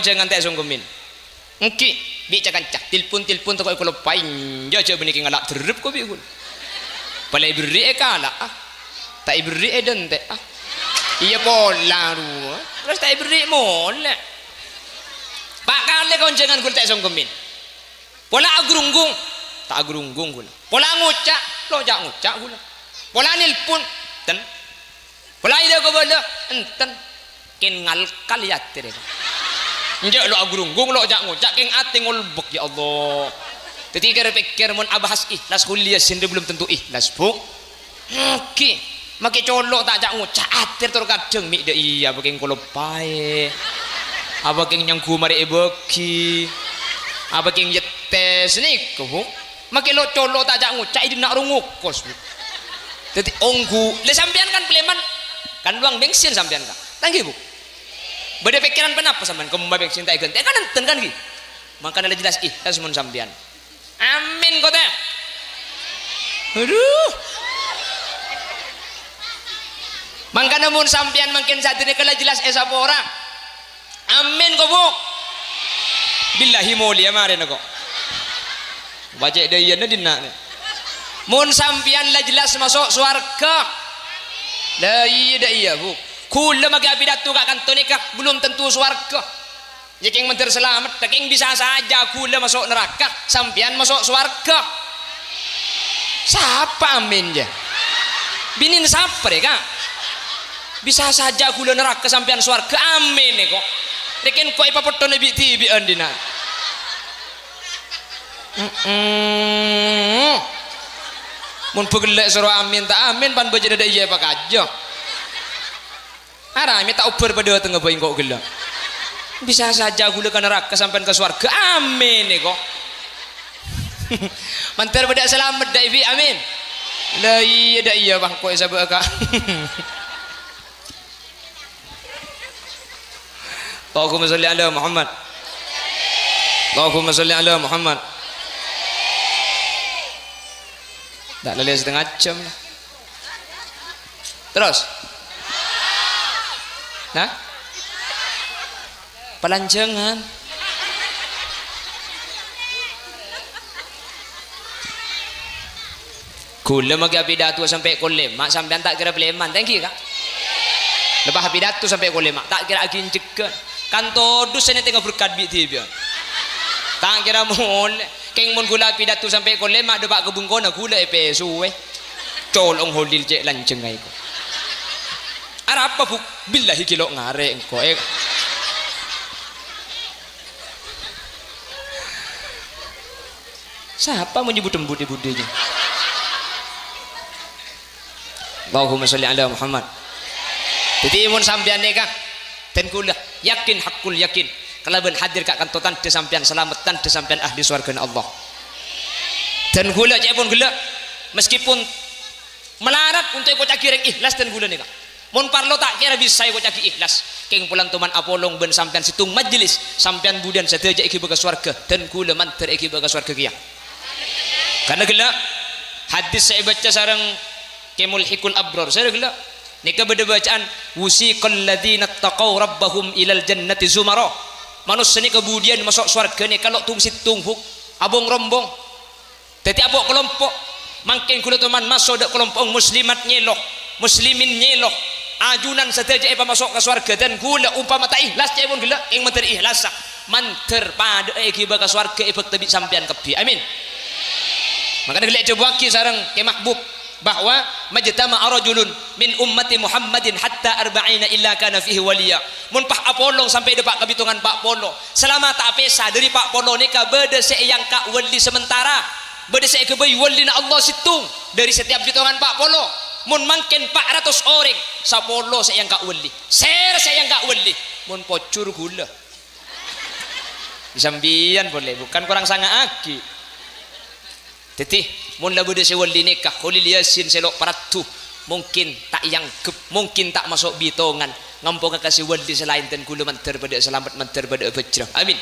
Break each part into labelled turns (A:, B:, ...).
A: jangan tak sunggumin engki bi cak tilpun to ko lepain jo benih ngalak terep ko bi kun palai beri kala tak beri den te iya pola ru terus tak beri mole pak kali kau jangan kul tak sunggumin pola agrunggung tak agrunggung kul pola ngucak lo jak ngucak kul pola nilpun ten pola ide ko bodo enten kin ngalkal ya tere njak lo agrunggung lo jak ngucak king ati ngulbek ya Allah ketika pikir mun abahas ikhlas kuliah sendiri belum tentu ikhlas bu oke make colok tak jak ngucak atir tur kadang mik de iya baking kula pae apa king nyangku mari ebeki apa king yetes niku bu make lo colok tak jak ngucak idi nak rungukos bu dadi onggu le sampean kan pleman kan luang bensin sampean kan tanggi bu beda pikiran penapa sampean kembali bensin tak ganti kan enten kan ki makanya jelas ikhlas mun sampean amin kota aduh makanya mun sampean makin saat ini kalau jelas esa orang amin kok bu billahi mulia mari kok baca dia dina mun sampean lah jelas masuk swarga lah iya bu kula magi abidatu kak kanton nikah belum tentu swarga Jeking mentir selamat, teking bisa saja kula masuk neraka, sampian masuk swarga. Siapa amin ya? Binin siapa ya kak? Bisa saja kula neraka sampian swarga, amin ya kok. Tekin kok ipa potong nabi tibi andina. Mun pegelek suruh amin tak amin pan baca dada iya pak aja. Arah amin tak uber pada tengah bayi kok gelak. Bisa saja gula ke neraka sampai ke surga, amin nih kok. Mantar pada selamat dah ibi, amin. Lah iya dah iya bang kok sabar kak. Allahumma sholli ala Muhammad. Allahumma sholli ala Muhammad. Tak lelai setengah jam lah. Terus. Nah? Pelanjangan. Kula magi pidato sampai kolema sampean tak kira pleman, thank you kak. Lepas pidato sampai kolema tak kira agin cegan. Kan todus sene tengah berkat bi tiba. Tak kira mon keng mon gula pidato sampai kolema debak kebun kona gula epesu we. Colong holil cek lanceng ai ko. Ara apa bu billahi kilo ngare engko siapa menyebut embut budenya? Allahumma sholli ala Muhammad. Jadi mun sampean nikah ten kula yakin hakul yakin kalaban hadir kak kantotan de sampean selamatan de sampean ahli surga Allah. Dan kula cek pun kula meskipun melarat untuk ikut cakireng ikhlas dan kula nikah. Mun parlo tak kira bisa ikut caki ikhlas. Keng pulang teman apolong ben sampean situng majelis sampean budan sateja iki baga surga dan kula mantar iki baga surga kia. Karena gila hadis saya baca sarang kemulhikul abrar saya gila nikah beda bacaan wusiqal ladzina taqaw rabbahum ilal jannati zumara manusia ni kemudian masuk surga ni kalau tung situng huk abong rombong teti abok kelompok makin kula teman masuk dak kelompok muslimat nyeloh muslimin nyeloh ajunan sateja apa masuk ke surga dan kula umpama tak ikhlas cai pun gila ing manter ikhlas manter pada iki baga surga ibek tabi sampean kebi amin. Makanya kita coba lagi sarang ke mahbub bahwa majtama rajulun min ummati Muhammadin hatta arba'ina illa kana fihi waliya. Mun Pak Apollo sampai depak kebitungan Pak Polo. Selama tak pesa dari Pak Polo ni ka beda yang kak wali sementara. Beda saya kebai wali na Allah situng dari setiap bitungan Pak Polo. Mun mangken 400 orang sa Polo saya yang kak wali. Ser saya yang kak wali. Mun pocur gula. Sambian boleh bukan kurang sangat aki. Tetih, mun labu de sewali nikah, Khalil Yasin selok paratu, mungkin tak yangkep, mungkin tak masuk bitongan, ngampung kasih wali selain dan kula manter pada selamat manter pada bejrah. Amin.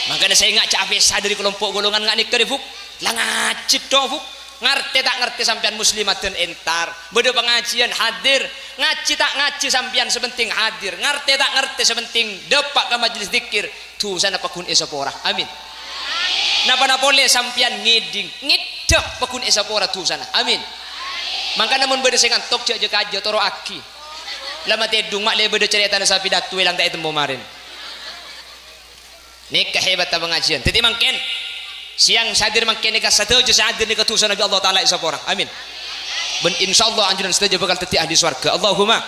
A: Makanya saya ngak capek dari kelompok golongan ngak nikah buk, langacit doh buk, ngerti tak ngerti sampean muslimatun entar beda pengajian hadir ngaji tak ngaji sampean sepenting hadir ngerti tak ngerti sepenting depak ke majelis zikir tuh sana pakun esapora amin napa boleh sampean ngiding ngidek pakun esapora tuh sana amin mangka namun beda sing ngantok cek je kajo toro aki lama tedung mak le beda cerita na sapi datu ilang tak itembo marin nikah hebat ta pengajian tadi mangken siang sadir mangken nikah setuju sadir nikah tuh sana Nabi Allah taala isapora amin ben insyaallah anjuran setuju bakal teti ahli surga Allahumma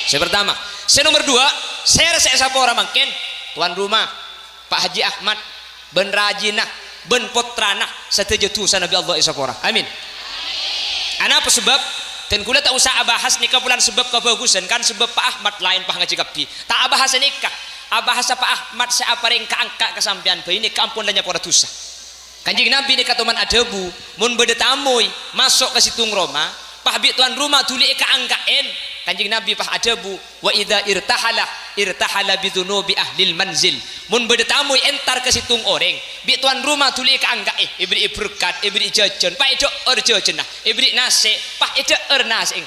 A: saya pertama saya nomor dua saya sapora mangken tuan rumah Pak Haji Ahmad ben rajinah ben potrana setuju tuh sana Nabi Allah isapora amin ana apa sebab dan kula tak usah bahas nikah bulan sebab kebagusan kan sebab Pak Ahmad lain Pak ngaji kapi tak bahas nikah bahasa Pak Ahmad saya paring keangka kesampian bayi ini kampun lanya para dosa kanjing Nabi ini katuman adabu mun beda tamuy masuk ke situng Roma Pak Habib tuan rumah tuli keangkaen kanjing Nabi Pak adabu wa idza irtahala bidunubi ahlil manzil mun beda tamuy entar ke situng orang bi tuan rumah tuli keangkae ibri berkat ibri jajan Pak itu jajan ibri nase Pak itu nase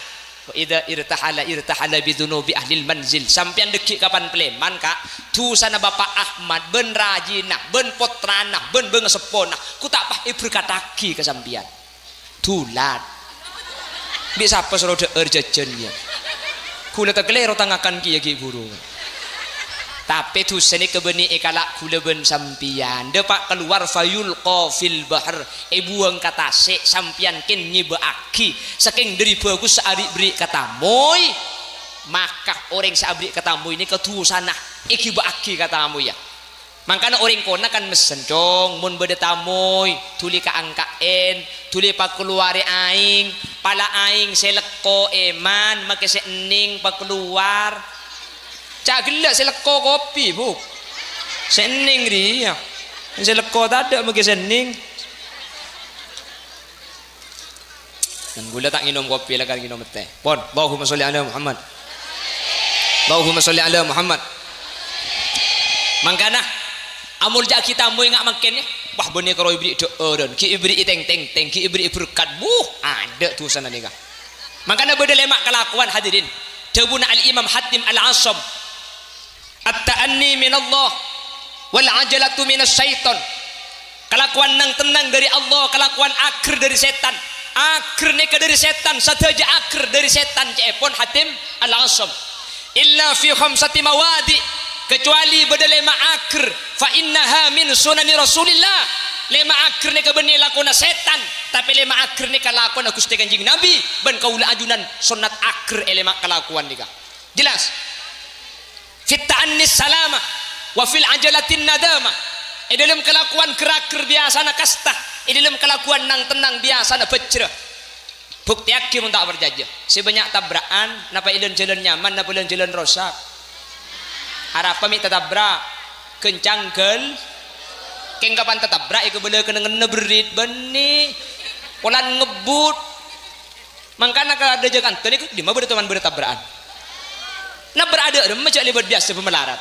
A: idza irtahala bidunubi ahlil manzil sampean dekik kapan pleman kak tu sana Bapak Ahmad ben rajina ben potrana ben bengesepona ku tak pah berkataki ke sampean tulat bisa apa suruh jajannya kula tak kelero tangakan ki ki guru tapi tu seni kebeni ekalak kula ben sampian depak keluar fayul qafil bahr buang kata se sampian ken nyibaaki saking dari bagus seari beri kata moy maka orang seabri kata moy ini ketu sana iki baaki kata moy ya makanya orang kona kan mesen dong mun beda tamoy tuli ka angkaen tuli pa keluari aing pala aing seleko eman make sening pa keluar cak gelak seleko kopi bu sening dia seleko tak ada make sening dan gula tak minum kopi lah kan minum teh pon Allahumma sholli ala Muhammad Allahumma sholli ala Muhammad mangkana amul jak kita mau ingat makannya wah benih kalau ibri doan ki ibri teng ki ibri berkat ada tuh sana nikah makanya beda lemak kelakuan hadirin dawuna al Imam Hatim al Asam at-ta'anni min Allah wal ajalatu min syaitan kelakuan nang tenang dari Allah kelakuan akhir dari setan akhir nikah dari setan sadaja akhir dari setan cepon Hatim al Asam illa fi khamsati mawadi kecuali beda lema akhir fa innaha min sunani Rasulillah lema akhir ni kebeni lakona setan tapi lema akhir ni kalakona Gusti Kanjeng Nabi ban kaula ajunan sunat akhir lema kelakuan nika jelas fit ta'annis salama wa fil ajalatin nadama dalam kelakuan kerakir biasana kasta dalam kelakuan nang tenang biasana becreh bukti akhir mun tak berjajah sebanyak tabrakan napa ileun jalan nyaman napa ileun jalan rosak harap pamit tatabrak kencang gel keng kapan tatabrak iku beule kena ngeberit beni polan ngebut mangkana kalau ada jagan tadi di mana teman bertabrakan na berada macam lebat biasa pemelarat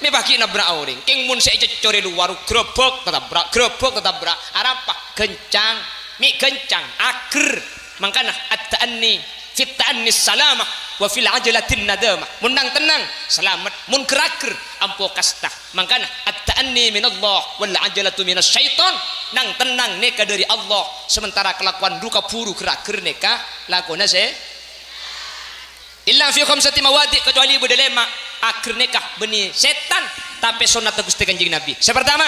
A: me baki nabrak orang keng mun saya core luar grebek tatabrak harap kencang mi kencang akhir mangkana at-ta'anni fit ta'annis salamah wa fil ajalatin nadamah munang tenang selamat mun kerakir ampo kasta mangkana at-ta'anni min Allah wal ajalatu minas syaitan nang tenang neka dari Allah sementara kelakuan duka puru kerakir neka lakona se illa fi khamsati mawadi kecuali bedelema akhir neka beni setan tapi sunat Gusti Kanjeng Nabi pertama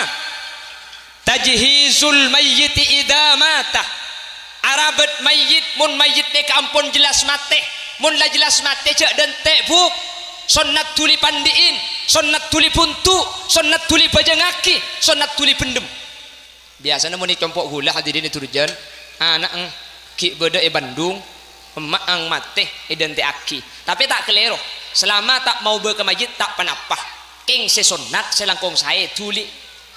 A: tajhizul mayyiti idza mata arabat mayyit mun mayyit neka ampun jelas mate mun la jelas mate cek dan tebuk sunat tuli pandiin sunat tuli puntu sunat tuli bajangaki sunat tuli pendem biasanya mun ditompok gula hadirin turjan anak ki beda Bandung emak ang mate dan te aki tapi tak kelero selama tak mau ke masjid tak panapah keng sesonat selangkong saya tuli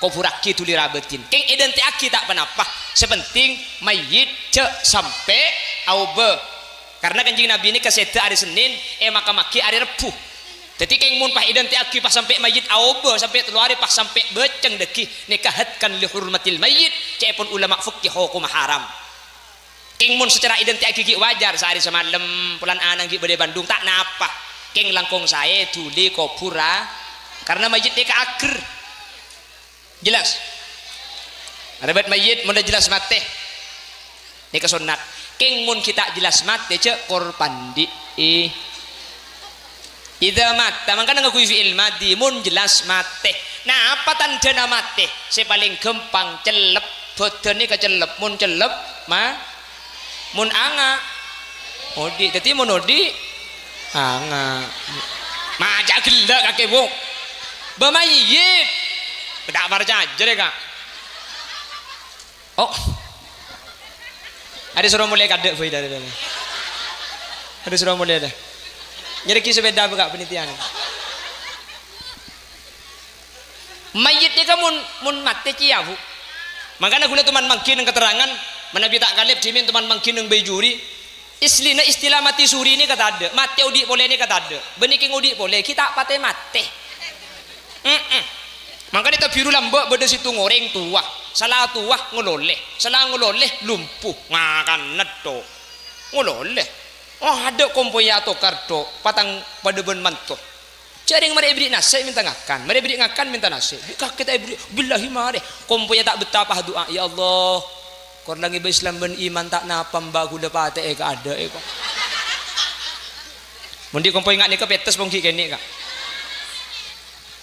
A: kopuraki tuli rabetin keng identik aki tak panapah sepenting mayit cek sampai aube karena Kanjeng Nabi ini keseda hari Senin maka maki hari Rebu Jadi keng mun pah identik aki pas sampai mayit aobo sampai teluari pas sampai beceng deki nikahatkan li hurmatil mayit cepun ulama fikih hukum haram. Keng mun secara identik aki wajar sehari semalam pulan anang gi bade Bandung tak napa. Keng langkong saya tuli kopura karena mayit dia keaker. Jelas. Rebat mayit mun jelas mate. Nika sunat. Keng mun kita jelas mate cek korban di Idza mata mangkana ngakui fi'il madi mun jelas mate. Nah, apa tandana mate? Saya paling gampang celep, bodone kecelep, mun celep mun anga. Odi, dadi mun odi anga. Maja gelak kake wong. Bamayit. Bedak marja jere Kak. Oh. Ada suruh mulai kadek boy dari. Ada suruh mulai dah. Jadi kisah beda buka penelitian. Mayit ni kan mun mati cia bu. Makanya gula teman mangkin keterangan menabi tak kalib jimin teman mangkin yang bejuri. Islina istilah mati suri ni kata ada. Mati udik boleh ni kata ada. Beniking udik boleh. Kita patah mati. Makanya kita biru lambak beda situ ngoreng tua. Salah tua ngololeh. Salah ngololeh lumpuh. Ngakan neto. Ngololeh. Oh ada kompoyato karto patang pada ben manto. Jaring mari beri nasi minta ngakan, mari beri ngakan minta nasi. Kak kita beri billahi mari kompoya tak betapa doa ya Allah. Kor lagi Islam ben iman tak napam bagu dapate ka ada ko. Mundi kompoy ngak ni ka petes bong ki kene Kak.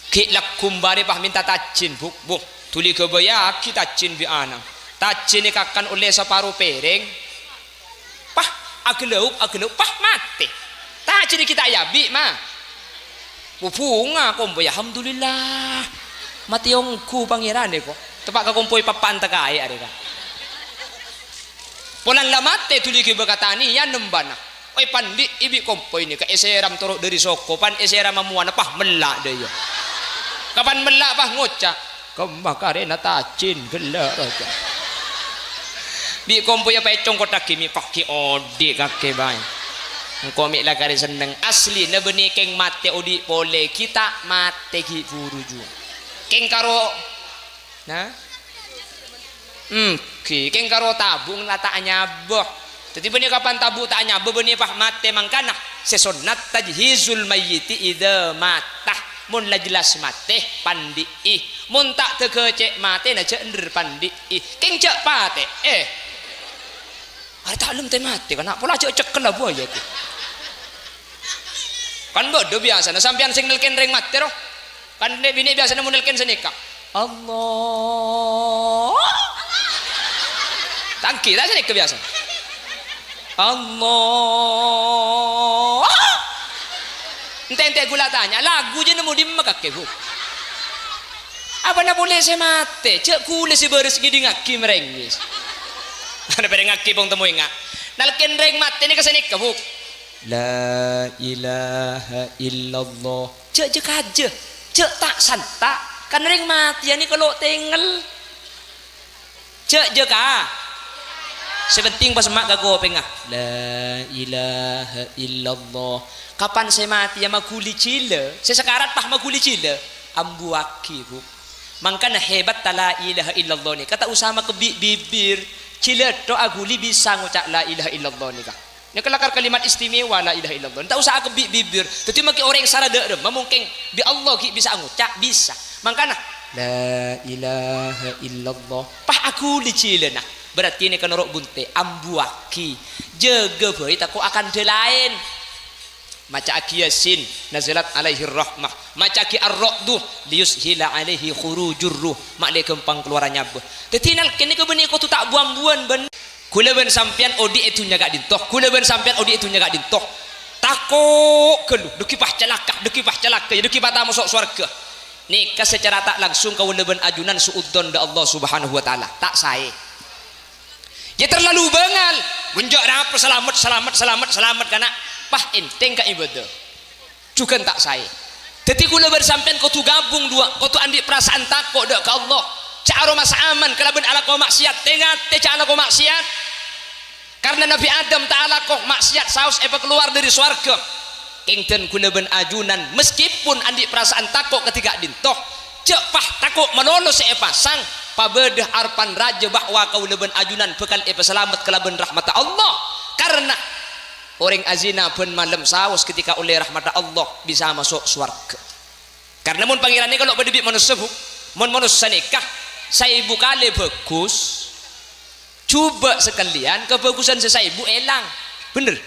A: Ki lakum bare pah minta tajin buk. Tuli kebaya ki tajin bi anang. Tajin ni kakan oleh separuh pereng. Agelaup pah mati tak jadi kita yabi mah bunga kompoy alhamdulillah mati yongku pangeran deh kok tepak ke kompoy papan tak kaya deh kan pulang lah mati tuli ke berkatani ya nembana oi pandi ibi kompoy ini ke eseram turut dari soko pan eseram mamuana pah melak deh ya kapan melak pah ngocak kemakarena tajin gelak aja bi kompoy apa econg kotak kimi pakai odi kakek bay komik lah kari seneng asli na benih keng mate odi boleh kita mate ki buruju keng karo nah keng karo tabung lah tak nyaboh jadi benih kapan tabu tak nyaboh benih pah mate mangkana sesonat tajhizul mayyiti idza matah mun la jelas mate pandi mun tak teke cek mate na cek ender pandi keng cek pate ada tak lem temati kan nak pola cek lah buaya tu kan bodoh biasa na sampean sing nelken ring mati roh kan bini biasa na nelken senikah Allah tangki tak senikah biasa Allah ente gula tanya lagu je nemu di makake bu apa na boleh saya mati cek kule si beres gidi ngaki merengis ada pada ngaki pun temu ingat nalken reng mati ni kesenik kabuk la ilaha illallah cek je kaje cek tak santa kan reng mati ni kalau tinggal cek je ka sepenting pas mak gago pengah la ilaha illallah kapan saya mati ya maguli cile saya sekarat pah maguli cile ambuaki bu mangkana hebat la ilaha illallah ni kata usama ke bibir cilet doa guli bisa ngucap la ilaha illallah ni kah ni kelakar kalimat istimewa la ilaha illallah tak usah ke bibir tapi maki orang sara de mungkin bi Allah ki bisa ngucap bisa mangkana la ilaha illallah pah aku li cilena berarti ni kan rok bunte ambuaki jaga bae tak akan de lain maca aki yasin nazalat alaihi rahmah maca aki ar-ra'du liyushila alaihi khurujur ruh mak le kempang keluarannya bah tetinal kene ke beni ko tu tak buan-buan ben kula ben sampean odi itu nyaga dintoh kula ben sampean odi itu nyaga dintoh takok kelu duki pah celaka duki patah masuk surga nikah secara tak langsung kau leben ajunan suudzon da Allah Subhanahu wa taala tak sae ya terlalu bangal bunjak apa selamat kana pah enteng ka ibadah juga tak saya jadi kula bersampean kau tu gabung dua kau tu andi perasaan takut dak ke Allah cak aroma saaman kalaban ala kau maksiat tengat te cak ala kau maksiat karena Nabi Adam ta'ala kok maksiat saus keluar dari swarga kengten kuleben ajunan meskipun andi perasaan takut ketika dintoh cek pah takut melolos pasang pabedah arpan raja bahwa kau leben ajunan bekal selamat kelaben rahmat Allah karena orang azina pun malam saus ketika oleh rahmat Allah bisa masuk surga karena mun pangeran ini kalau berdebit manusia mun manusia nikah saya ibu kali bagus coba sekalian kebagusan saya ibu elang bener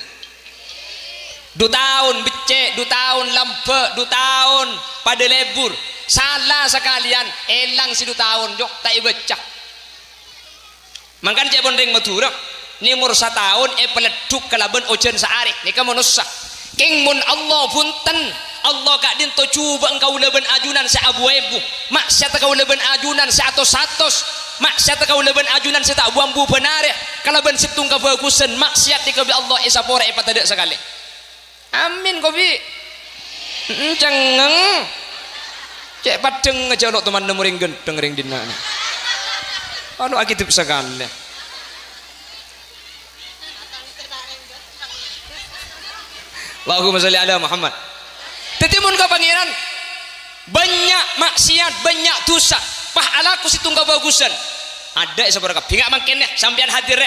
A: 2 tahun becek 2 tahun lampe 2 tahun pada lebur salah sekalian elang si 2 tahun jok tak baca makan cek bondeng matura ni umur 1 tahun peleduk kalaban ojen sehari ni kamu nusa king mun Allah punten Allah gak dinto cuba engkau leben ajunan se abu-abu maksiat kau leben ajunan se atos-atos maksiat kau leben ajunan se tak buambu benare kalaban situng kebagusan maksiat di kebi Allah isapora tidak sekali amin kopi cengeng cek padeng aja lo teman nemuring gendeng ring dina anu akitip sekali Allahumma sholli ala Muhammad tetimun ka pangeran banyak maksiat banyak dosa pahalaku situng kebagusan ada sabar ka bingak mangken sampean hadir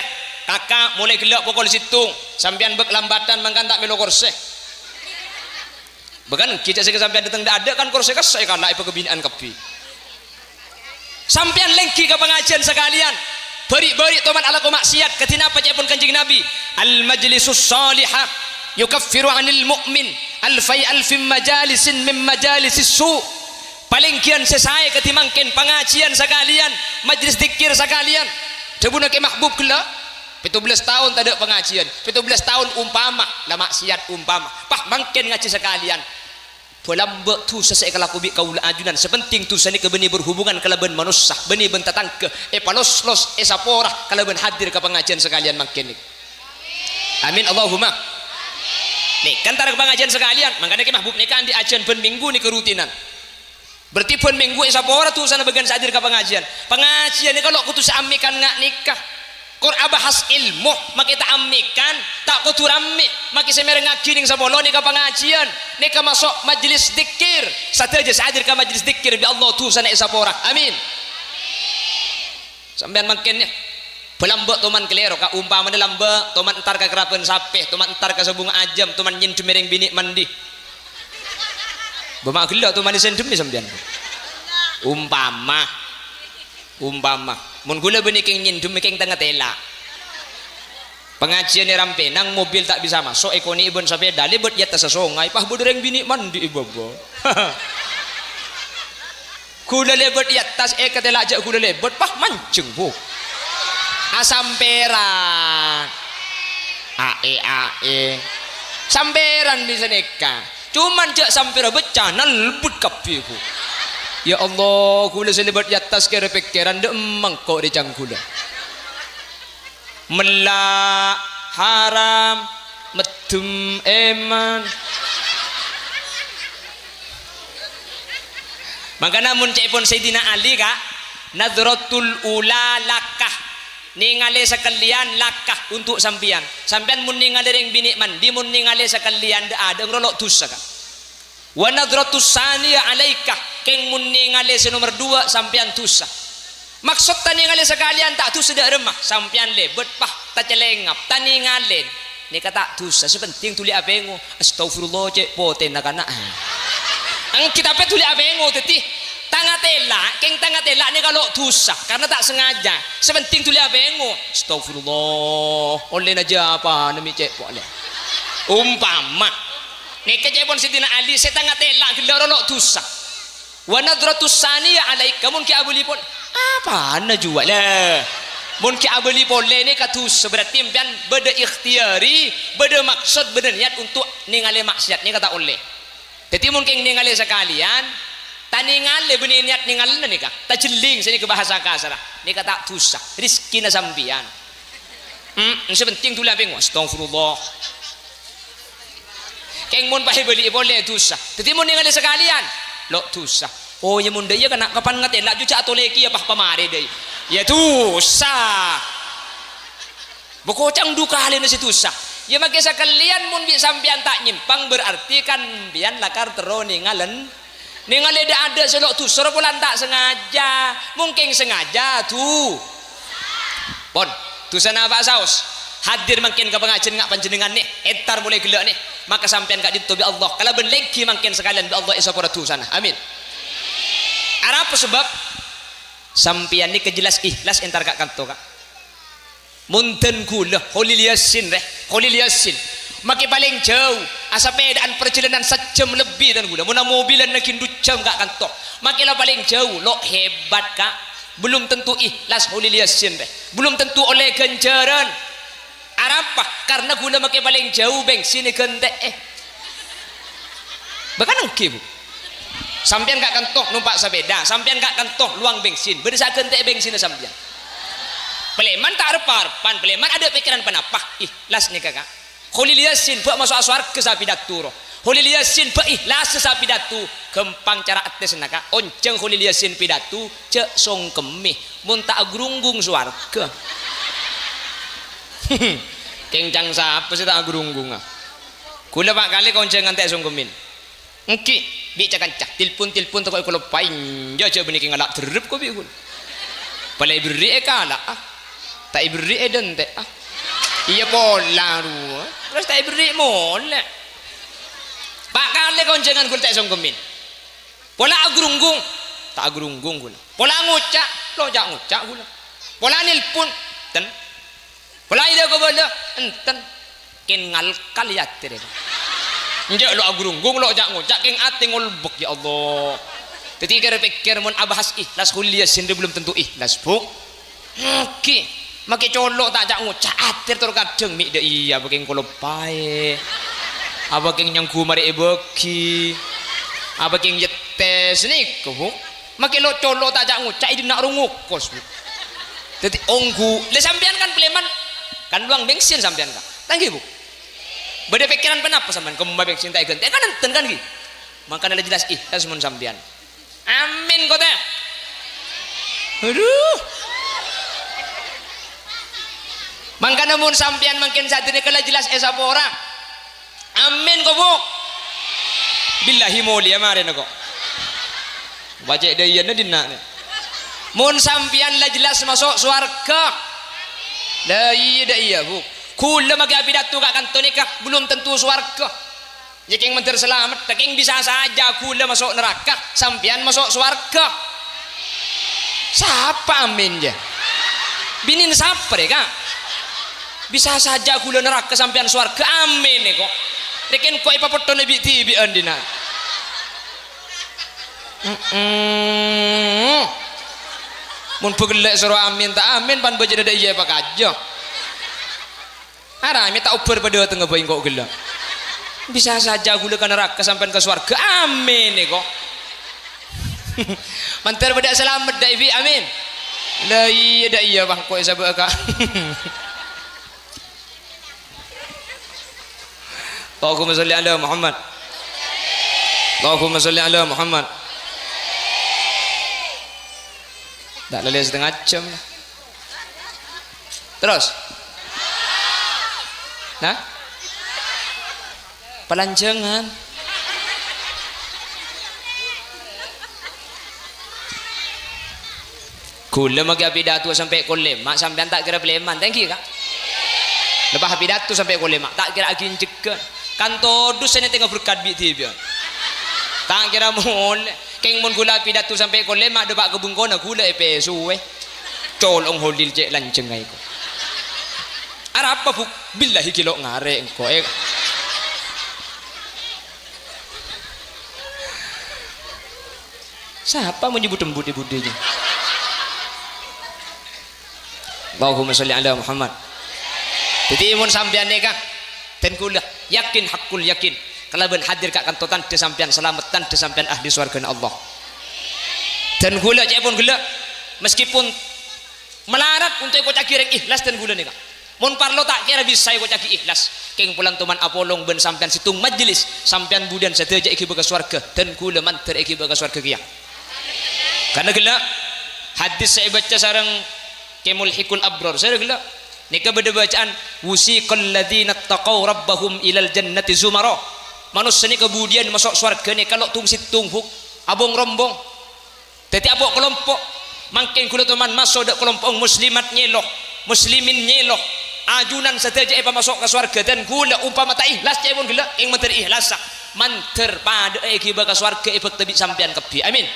A: kakak mulai gelak pokok situng sampean bek lambatan mangkan tak melo korse bahkan kita sampean datang ada kan korse kasai kana ipa kebinaan kepi sampean lengki ke pengajian sekalian beri-beri toman ala ko maksiat ketina pun kanjeng Nabi al majlisus salihah yukaffiru anil mu'min alfin majalisin min majalisis su paling kian sesai ketimangken pengajian sekalian majlis zikir sekalian debuna ke mahbub kela 17 tahun tak ada pengajian 17 tahun umpama lah maksiat umpama pah mangken ngaji sekalian pelambak tu sesai kalaku bi kaula ajunan sepenting tu sani ke beni berhubungan kalaban manusia beni bentatang ke palos-los sapora kalaban hadir ke pengajian sekalian mangken amin Allahumma nih kan tarik pengajian sekalian makanya kita mahbub nikah di ajian pen minggu nih kerutinan berarti pen minggu sapora tu sana bagian hadir ke pengajian ini kalau kutu seamikan ngak nikah kor bahas ilmu makita amikan tak kutu rame maki semereng ngakining sabolo nih ke pengajian nih ke masuk majlis dikir saja hadir ke majlis dikir bi Allah tu sana sapora amin sampean makinnya pelambak toman kelero ka umpama lambak toman entar ka kerapen sape toman entar ka sabung ajam toman nyin demereng bini mandi bama gelo toman sendem ni sampean umpama mun gula beni king nyin dum king tengah tela pengajian ni rampe nang mobil tak bisa masuk ekoni ibon sepeda libet ya tas songai pah bodoreng bini mandi ibobo gula lebet ya tas katela aja gula lebet pah mancing bu asamperan ae samperan bisa nikah cuman cak sampera becana lebut kapi ku ya Allah gula selebat di atas kira pikiran de emang kok di cangkula melak haram medum eman maka namun cek pun Sayyidina Ali kak nadratul ula lakah ningali sekalian lakah untuk sampian mun ningali ring bini mandi mun ningali sekalian ada ngrolok dosa kan wa nadratus saniya alaika keng mun ningali nomor 2 sampian dosa maksud ningali sekalian tak dosa dak remah sampian lebet pah tak celengap taningalen ni kata dosa sepenting tuli abengo astagfirullah cek poten nakana ang kita pe tuli abengo teti tangga tela ni kalau dosa karena tak sengaja sepenting tuli abengo astagfirullah oleh aja apa nami cek boleh umpama ni kejepon Sidina Ali saya tangga tela gelaro lo dosa wa nadratus saniya alaika mun ki abuli pon apa na jual lah mun ki abuli pon le ni katus berarti pian beda ikhtiari beda maksud beda niat untuk ningali maksiat ni kata oleh jadi mungkin ningali sekalian taningale benih niat ningalan nih kak tak jeling sini ke bahasa kasar nih kata dosa rizki na sambian sepenting tulah pengu astagfirullah keng mun pahe beli boleh dosa jadi mun ningali sekalian lo dosa oh ya mun dia kena kapan ngatela juca atau leki ya pah pamare deh ya dosa bokocang duka halin si dosa ya make sakalian mun bi sampean tak nyimpang berarti kan bian lakar tero ningalen ada selok tu bulan tak sengaja mungkin sengaja tu pon tu sana Pak Saus hadir makin ke pengajian ngak panjenengan nih entar mulai gelak nih maka sampean gak ditubi Allah kalau ben lagi makin sekalian bi Allah isa pada tu sana amin apa sebab sampean ni kejelas ikhlas entar kak kanto kak munten kula Khalil Yasin maki paling jauh asa pedaan perjalanan sejam lebih dan gula mun mobilan nakin 2 jam kak kantor makilah paling jauh lo hebat kak belum tentu ikhlas Khalil Yasin belum tentu oleh ganjaran apa karena gula maki paling jauh bensin kente bahkan engke bu sampean kak kantor numpak sepeda sampean kak kantor luang bensin berdesa kente bensin sampean Peleman tak harpan, peleman ada pikiran penapa ikhlas nih kakak Khalil Yasin buat masuk surga sapi datu Khalil Yasin buat ikhlas sapi datu kempang cara ates naka onceng Khalil Yasin pidatu cek song kemih mun tak gerunggung surga kencang siapa sih tak gerunggung kula pak kali koncengan teh song kemin engki bicara kancak tilpun tak kau lupain jauh beniki ngalak terep kau bikul palai beri kalah tak iberi eden teh iya pola ru terus tak iberi mole pak kali koncengan kul tak songkemin pola agrunggung tak agrunggung kul pola ngucak lo jak ngucak kul pola nilpun ten pola ide ko bola enten ken ngalkal ya tere njak lo agrunggung lo jak ngucak ken ati ngulbek ya Allah ketika pikir mun abahas ikhlas Khalil Yasin belum tentu ikhlas bu oke make colok tak jak ngucak atir tur kadang mik de iya baking kula pae apa king nyangku mari beki apa king yetes niku bu make lo colok tak jak ngucak idi nak rungukos bu dadi onggu le sampean kan pleman kan luang bensin sampean kan tanggi bu beda pikiran penapa sampean kembali bensin tak gente kan enten kan ki makanya jelas ikhlas mun sampean amin kota aduh mangka namun sampean makin saat ini kalau jelas esa pora amin kok bu billahi mulia mare kok baca dia na dina mun sampean lah jelas masuk swarga la iya bu kula magi abidatu kak kantone kak belum tentu swarga jeking mentir selamat teking bisa saja kula masuk neraka sampean masuk swarga siapa amin ya binin siapa deh kak bisa saja kula neraka sampean swarga amin nih kok deken kok ipapoton bi tibi andina mun pegelek suruh amin tak amin pan baca dada iya pak aja ara mi tak uber pada tengah bayi kok gelak bisa saja kula ke neraka sampean ke swarga amin nih kok mantar pada selamat dah ibi amin la iya bang kok sabak kak Allahumma sholli ala Muhammad Allahumma sholli ala Muhammad tak lali setengah jam terus nah pelanjangan kula magi pidato sampai kolema sampean tak kira pleman thank you kak lepas pidato sampai kolema tak kira agin cegan kan todus ini tengah berkat bi tiba tak kira mon keng mon gula pidato sampai kolema ada bak kebun kona gula epesu colong Khalil cek lanceng ai ko ara apa bu billahi kilo ngare engko siapa menyebut embut-embutnya Allahumma sholli ala Muhammad jadi mun sampean nikah ten kula yakin hakul yakin kalau ben hadir kak kantotan de sampean selamatan de sampean ahli surga Allah dan gula cek pun gula meskipun melarat untuk ikut cakireng ikhlas dan gula nikah mun parlo tak kira bisa ikut caki ikhlas keng pulang teman apolong ben sampean situng majelis sampean budan sateja iki baga surga dan gula mantar iki baga surga kia karena gula hadis saya baca sarang kemul hikul abrar saya gula nika beda bacaan wusiqal ladzina taqaw rabbahum ilal jannati zumara. Manusia ni kemudian masuk surga ni kalau tung situng huk abong rombong. Teti abok kelompok mangkin kula teman masuk dak kelompok muslimat nyeloh, muslimin nyeloh. Ajunan saja apa masuk ke surga dan kula umpama ta ikhlas cai pun gila ing menter ikhlas manter pada iki baka surga ibek tebi sampean kebi. Amin.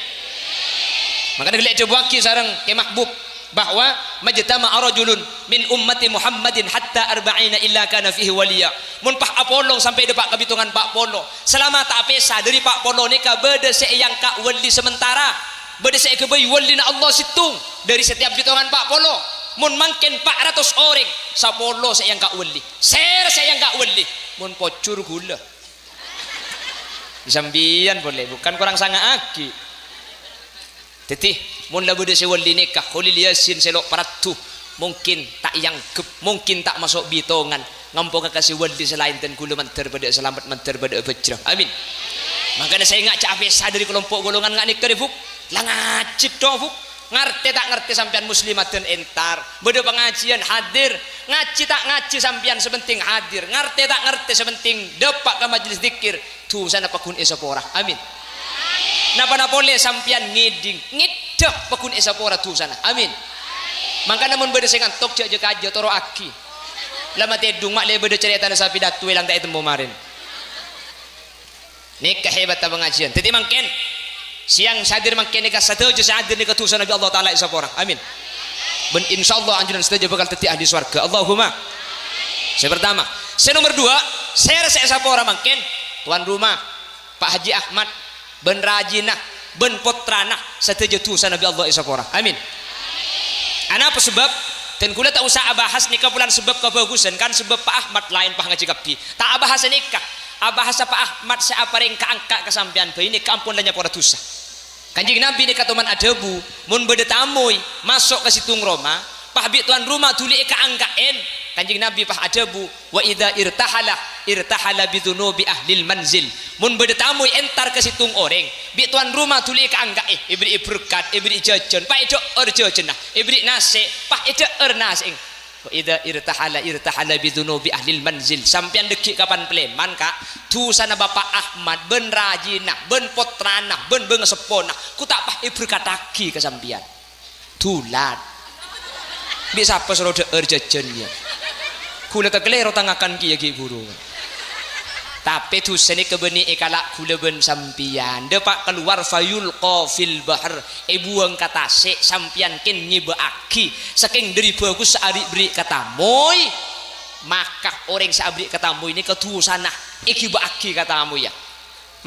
A: Makanya gila coba ki sareng ke mahbub bahwa majtama rajulun min ummati Muhammadin hatta arba'ina illa kana fihi waliya. Mun Pak Apollo sampai depak kebitungan Pak Polo. Selama tak pesa dari Pak Polo nika beda se yang kak wali sementara. Beda se ke bayi wali na Allah situng dari setiap bitungan Pak Polo. Mun mangken 400 orang sapolo se yang kak wali. Ser se yang kak wali. Mun pocur gula. Disambian boleh bukan kurang sangat aki. Tetih mun labu de sewali nikah Khalil Yasin selok paratu mungkin tak yang mungkin tak masuk bitongan ngampung kasih wali selain dan kula manter pada selamat manter pada bejrah. Amin. Makanya saya ngak capek dari kelompok golongan ngak nikah buk lah ngacip doh buk ngerti tak ngerti sampean muslimat dan entar beda pengajian hadir ngaji tak ngaji sampean sepenting hadir ngerti tak ngerti sepenting depak ke majelis zikir tu sana pakun esapora. Amin. Napa boleh sampian ngiding ngidak pakun esapora tu sana. Amin. Mangka namun beda sengan tok je kaja toro aki lama tedung mak le beda cerita na sapi datu ilang tak tembo marin nikah hebat ta pengajian teti mangken siang sadir mangken nikah satejo sadir nikah tu sana Nabi Allah taala esapora. Amin. Ben insyaallah anjuran satejo bakal teti ahli surga. Allahumma. Saya pertama, saya nomor 2, saya rasa esapora mangken tuan rumah Pak Haji Ahmad ben rajinah ben potrana satejo tu sana Nabi Allah esapora. Amin. Ana apa sebab dan kula tak usah bahas nikah bulan sebab kebagusan kan sebab Pak Ahmad lain Pak ngaji kapi tak bahas nikah bahasa Pak Ahmad saya apa ring keangkat kesampian bayi ini kampun lanya para dosa. Kanjeng Nabi nikah teman adabu mun beda tamuy masuk ke situng Roma Pak bi tuan rumah tuli keangkaen Kanjeng Nabi Pak adabu wa idza irtahala bidunubi ahlil manzil mun beda tamuy entar ke situng orang bi tuan rumah tuli keangkae ibri berkat ibri jajan Pak itu jajan ibri nase Pak itu nase wa idza irtahala bidunubi ahlil manzil sampean dekik kapan pleman Kak tu sana Bapak Ahmad ben rajinah ben potrana ben bengesepona ku tak Pak berkataki ke sampean tulat bisa apa suruh jajannya kula tak kelero tangakan ki ki guru tapi tu seni kebeni ekalak kula ben sampian depak keluar fayul qafil bahr buang kata se sampian ken nyibaaki saking dari bagus seari beri kata moy maka orang seabri kata moy ini ketu sana iki baaki kata moy ya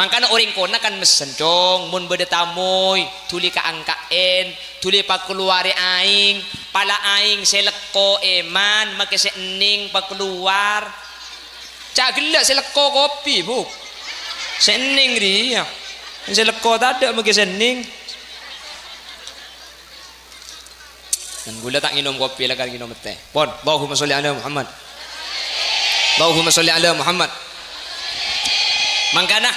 A: makanya orang kona kan mesen dong mun beda tamoy tuli ka angkaen tuli pa keluari aing pala aing seleko eman make sening pa keluar cak gelak seleko kopi bu sening dia seleko tak ada make sening dan gula tak minum kopi lah kan minum teh pon Allahumma sholli ala Muhammad Allahumma sholli ala Muhammad mangkana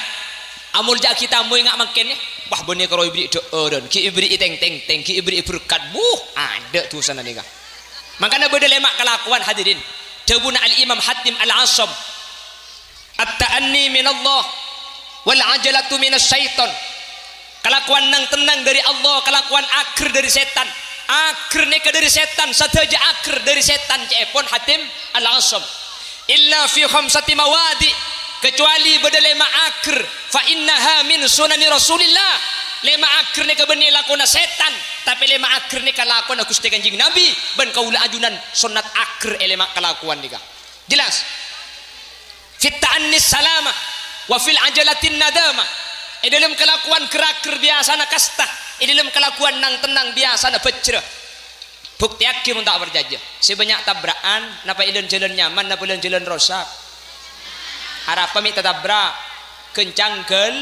A: amul jak kita mau ingat makin ya wah benih kalau ibri doon ki ibri iteng teng teng ki ibri berkat ada tu sana nikah makanya beda lemak kelakuan hadirin dawuna al Imam Hatim al Asam at-ta'anni min Allah wal ajalatu min syaitan kelakuan nang tenang dari Allah kelakuan akhir dari setan akhir nikah dari setan saja akhir dari setan cepon Hatim al Asam illa fi khamsati mawadi kecuali beda lema akhir fa innaha min sunani Rasulillah lema akhir ni kebeni lakona setan tapi lema akhir ni kalakon Gusti Kanjeng Nabi ban kaula ajunan sunat akhir lema kelakuan nika jelas fit ta'annis salama wa fil ajalatin nadama dalam kelakuan kerakir biasa na kasta dalam kelakuan nang tenang biasa na bejrah bukti akhir mun tak berjajah sebanyak tabrakan napa ileun jalan nyaman napa ileun jalan rosak harap pamit tatabrak kencang gel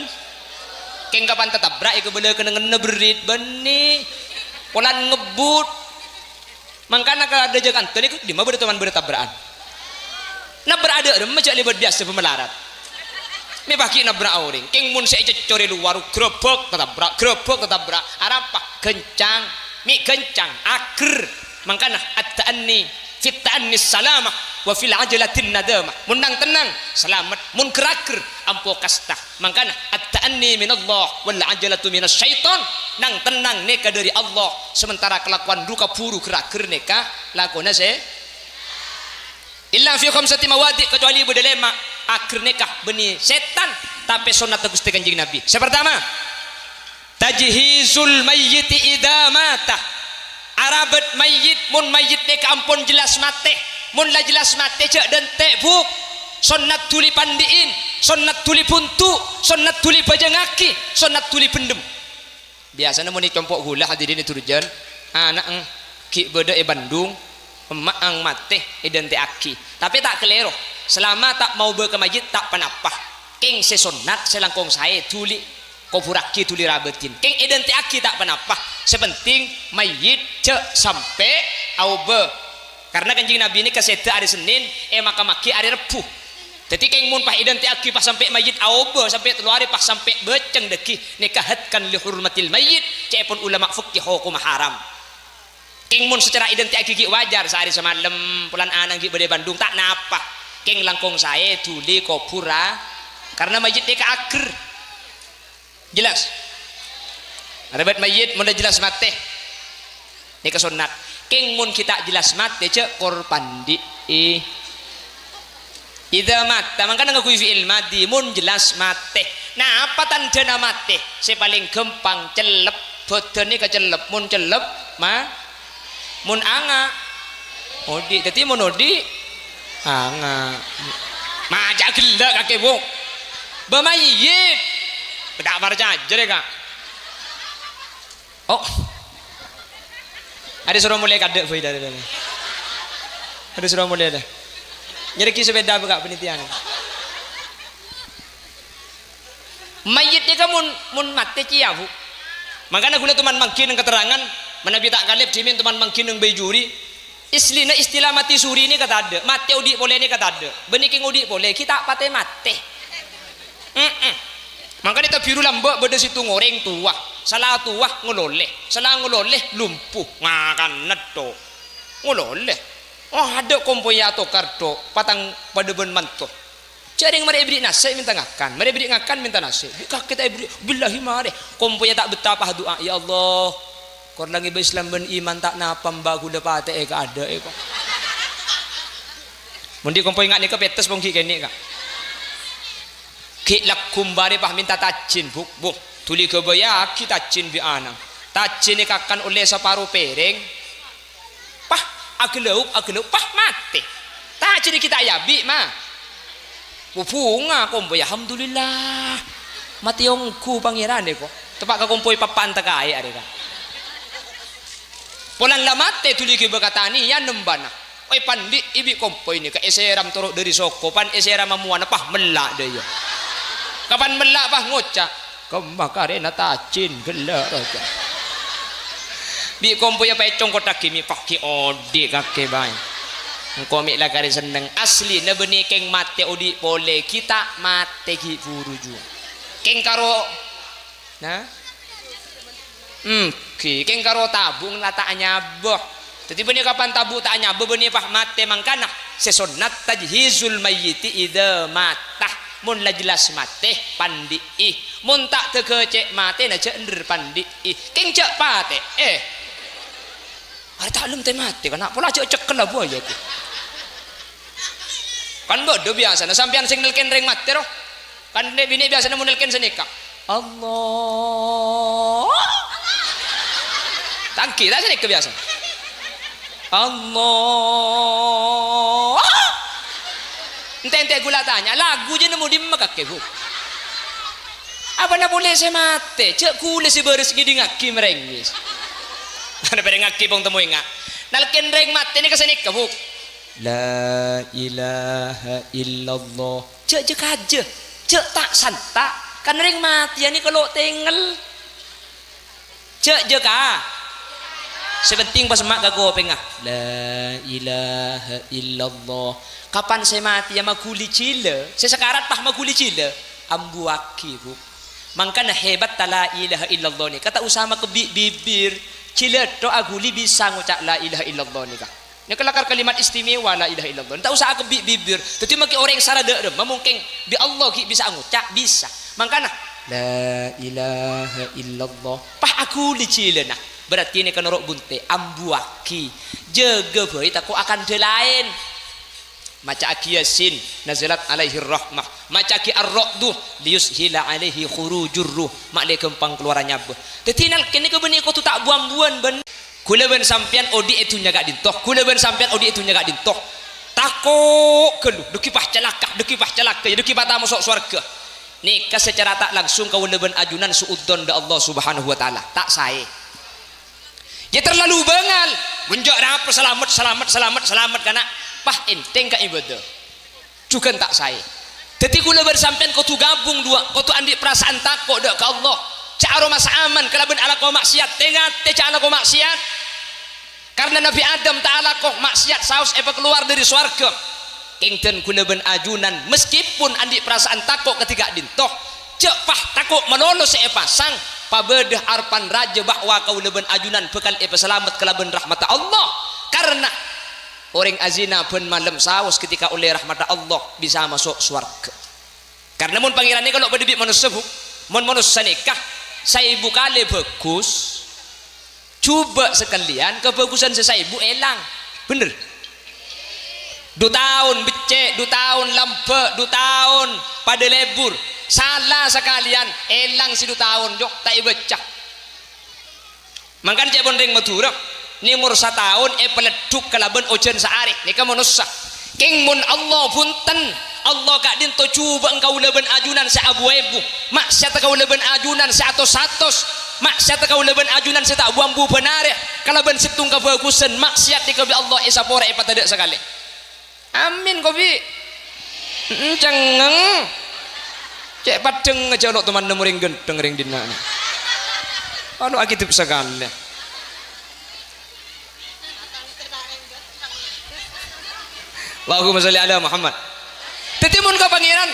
A: keng kapan tatabrak iku bela kena ngeberit beni polan ngebut mangkana kalau ada jagan tadi di mana teman bertabrakan na berada macam lebat biasa pemelarat me baki nabrak orang keng mun saya core luar grebek tatabrak harap kencang mi kencang akhir mangkana at-ta'anni fit ta'annis salamah wa fil ajalatin nadamah. Mun nang tenang selamat, mun keraker ampo kastah. Mangkana at-ta'anni minallah wal ajalatu minasyaiton. Nang tenang neka dari Allah, sementara kelakuan duka puru keraker neka lakona se illa fi khamsati mawadi, kecuali berdelema akhir nikah beni setan tapi sunat Gusti Kanjeng Nabi. Pertama, tajhizul mayyiti idza mata. Arabat mayyit, mun mayyit nikah ampun jelas mate, mun la jelas mate cek dentek buk. Sunat tuli pandiin, sunat tuli puntu, sunat tuli bajangaki, sunat tuli pendem. Biasanya mun ditompok gula hadirin turjan anak ki beda Bandung emak ang mate idente aki, tapi tak kelero selama tak mau ke masjid tak panapah keng sesonat selangkong saya tuli kopuraki tuli rabetin keng idente aki tak panapah, sepenting mayit cek sampai aube, karena Kanjeng Nabi ini keseta hari Senin maki hari Rebu. Jadi keng mun pah idente aki pas sampai mayit aube sampai telu hari pas sampai beceng deki nikahatkan li hurmatil mayit, cepun ulama fikih hukum haram. King mun secara identik gigi wajar sehari semalam pulan anang gigi bade Bandung tak napa. King langkong saya tuli kopura karena mayit dia keaker. Jelas. Arabat mayit mun jelas mate. Ini kesunat. King mun kita jelas mate cek korban di idza mata mangkana ngakui fi'il madi mun jelas mate. Nah apa tanda mate? Saya paling gampang celep bodone kecelep mun celep mun anga odi dadi mun odi anga maja gelak kakek bu bamayit bedak marja jere kak oh ada suruh mulai kadek boy dari ada suruh mulai dah nyeri ki sepeda buka penitian mayit ni kan mun mati cia bu makanya gula teman makin keterangan menabi tak kalib jimin teman mangkin yang bejuri islina istilah mati suri ini kata ada mati udik boleh ini kata ada beniking udik boleh kita patah mati maka kita biru lambak beda situ ngoreng tua salah tua ngololeh lumpuh ngakan neto ngololeh oh ada kompoya atau kardo patang pada ben manto jaring mari beri nasi minta ngakan mari beri ngakan minta nasi kita beri billahi mari kompoya tak betapa doa ya Allah korang ibu Islam ben iman tak napam bagu dapate ka ada kok. Mundi kompo ingat ni ke petes pong ki kene kak. Ki lakum bare pah minta tacin buk tuli ke baya ki tacin bi anang. Tacin ni kakan oleh separuh pereng. Pah ageleup pah mati. Tacin kita yabi mah. Pupunga kompo ya alhamdulillah. Mati yongku pangeran de kok. Tepak ka kompo papan takai are kak. Polan lamate tuli ke berkatani ya nembana. Oi pandi ibi kompo ini ke eseram turuk dari soko pan eseram mamuana pah melak dia. Kapan melak pah ngocak. Kemakarena tacin gelak raja. Bi kompo ya pecong kotak kimi paki odi kake bay. Komik lah kari seneng asli na beni keng mate odi boleh kita mate ki buruju. Keng karo nah keng karo tabung lah tak nyaboh. Jadi benih kapan tabu tak nyaboh benih pah mate mangkana sesonat tajhizul mayyiti idza matah mun la jelas mate pandi mun tak tekecek mate na cek ender pandi keng cek pate ada tak lem teh mate kan pola cek cekel lah buah ya kan bodoh biasa na sampean sing nelken ring mate roh kan bini biasa na mun nelken senikah Allah tangki tak sini kebiasaan Allah ente gula tanya lagu je nemu di makake bu apa na boleh saya mate cek kule si beres gidi ngaki merengis ada pada ngaki pong temu ingat nalken reng mate ni kesini ke bu la ilaha illallah cek je kaje cek tak santak kan reng mati ni kalau tinggal cek je kah sepenting pas mak gago pengah la ilaha illallah kapan saya mati ya maguli cile saya sekarat pah maguli cile ambu aki bu mangkana hebat la ilaha illallah ni kata usama ke bibir cile to aguli bisa ngucap la ilaha illallah ni kah Ini kelakar kalimat istimewa la ilaha illallah. Tak usah aku bibir. Tapi maki orang sarada dem, mungkin bi Allah ki bisa ngucap bisa. Makana la ilaha illallah. Pah aku licilena. Berarti ini kan norok bunte ambuaki. Jaga bae aku akan delain. Maca aki yasin nazalat alaihi rahmah. Maca aki ar-ra'du liyushila alaihi khurujur ruh. Mak le kempang keluarannya bah. Tetinal kene ke beni ko tu tak buan-buan ben. Kula ben sampean odi itu nyaga dintoh. Kula ben sampean odi itu nyaga dintoh. Takok kelu duki pah celaka, duki patah masuk surga. Nikah secara tak langsung kau leben ajunan suudon da Allah Subhanahu wa taala. Tak sae. Ya terlalu bangal. Bunjak apa selamat kana. Pah enteng ka ibadah. Juga tak sae. Dadi kula bersampean kau tu gabung dua, kau tu andi perasaan takok dak ka Allah. Cak aroma saaman kalaben ala kau maksiat tengat te cak ala kau maksiat. Karena Nabi Adam ta'ala kok maksiat saus apa keluar dari swarga. Kengten kula ben ajunan meskipun andi perasaan takok ketika dintoh cek pah takok melolos epa sang pabedah arpan raja bahwa kau leben ajunan bekal epa selamat kelaben rahmat Allah. Karena orang azina pun malam saus ketika oleh rahmat Allah bisa masuk swarga. Karena mun pangeran ini kalau berdebit manusia mun manusia nikah saya ibu kali bagus coba sekalian kebagusan saya ibu elang bener 2 tahun becek 2 tahun lampe 2 tahun pada lebur salah sekalian elang si 2 tahun jok tak ibecak makan cek bondeng matura ni umur 1 tahun peleduk kalaban ojen sehari ni kamu nusa king mun Allah punten Allah gak dinto coba engkau leben ajunan se abu-abu maksiat kau leben ajunan se atos-atos maksiat kau leben ajunan se tak buambu benar kalau ben situng kebagusan maksiat di kebi Allah esa pora epa tidak sekali amin kopi cengeng cek padeng aja lo teman nemuring genteng ring dina anu akitip sekali Allahumma sholli ala Muhammad. Tetimun ka pangeran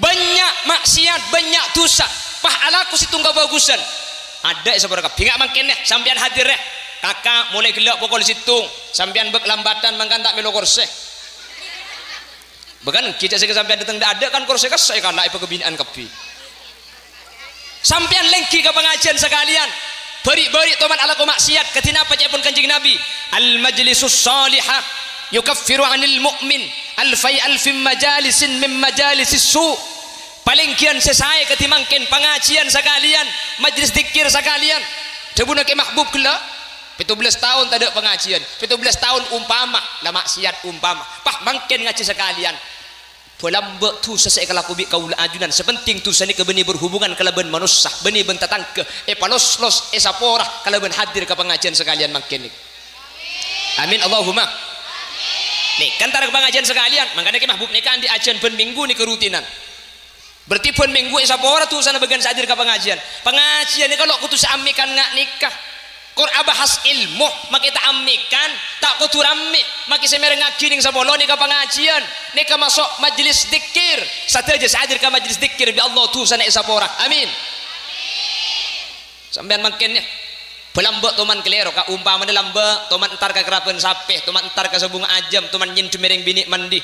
A: banyak maksiat banyak dosa pah alaku situng kebagusan ada sabar ka bingak mangken sampean hadir kakak mulai gelak pokok situng sampean bek lambatan mangkan tak melo korse bahkan kita sampean datang dak ada kan korse kasai kan ipa kebinaan kepi sampean lengki ke pengajian sekalian beri toman alaku maksiat ketina apa pun kanjeng Nabi al majlisus salihah yukaffiru anil mu'min alfin majalisin min majalisis su paling kian sesai ketimangken pengajian sekalian majlis dikir sekalian debuna ke mahbub kela 17 tahun tak ada pengajian 17 tahun umpama lah maksiat umpama pah mangken ngaji sekalian pelambak tu sesai kalaku bi kaula ajunan sepenting tu sani ke beni berhubungan kalaben manusia beni bentatang ke palos sapora kalaben hadir ke pengajian sekalian mangken amin Allahumma nih kan tarik pengajian sekalian makanya kita mahbub nikah di ajian pen minggu nih kerutinan berarti pen minggu sapora tuh sana bagian sadir ke pengajian ini kalau kutu seamikan ngak nikah kor bahas ilmu makita amikan tak kutu rame maki semer ngakiring sapolo nih ke pengajian nih ke masuk majelis dikir saja sadir ke majelis dikir bi Allah tuh sana sapora amin sampean makinnya pelambak toman kelero ka umpama lambak toman entar ka kerapen sapeh toman entar ka sabung ajam toman nyin demereng bini mandi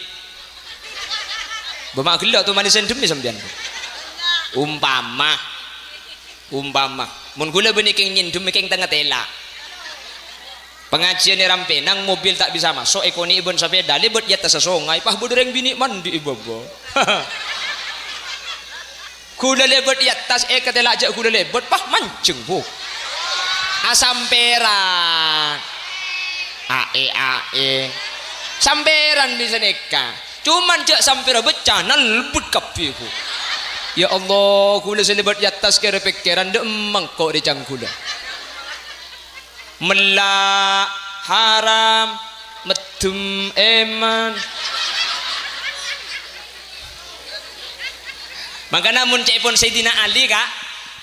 A: bama gelo toman sendem ni sampean umpama mun gula beni king nyin dem king tengah tela pengajian ni rampe nang mobil tak bisa masuk ekoni ibon sepeda libet ya tas songai pah bodoreng bini mandi ibobo gula lebet ya tas ketela aja gula lebet pah mancing bu asamperan ae samperan bisa nikah cuman cak sampera becana lebut kapiku ya Allah kula selibat di atas kira pikiran demang kok di cangkula melak haram medum eman maka namun cek pun Sayyidina Ali kak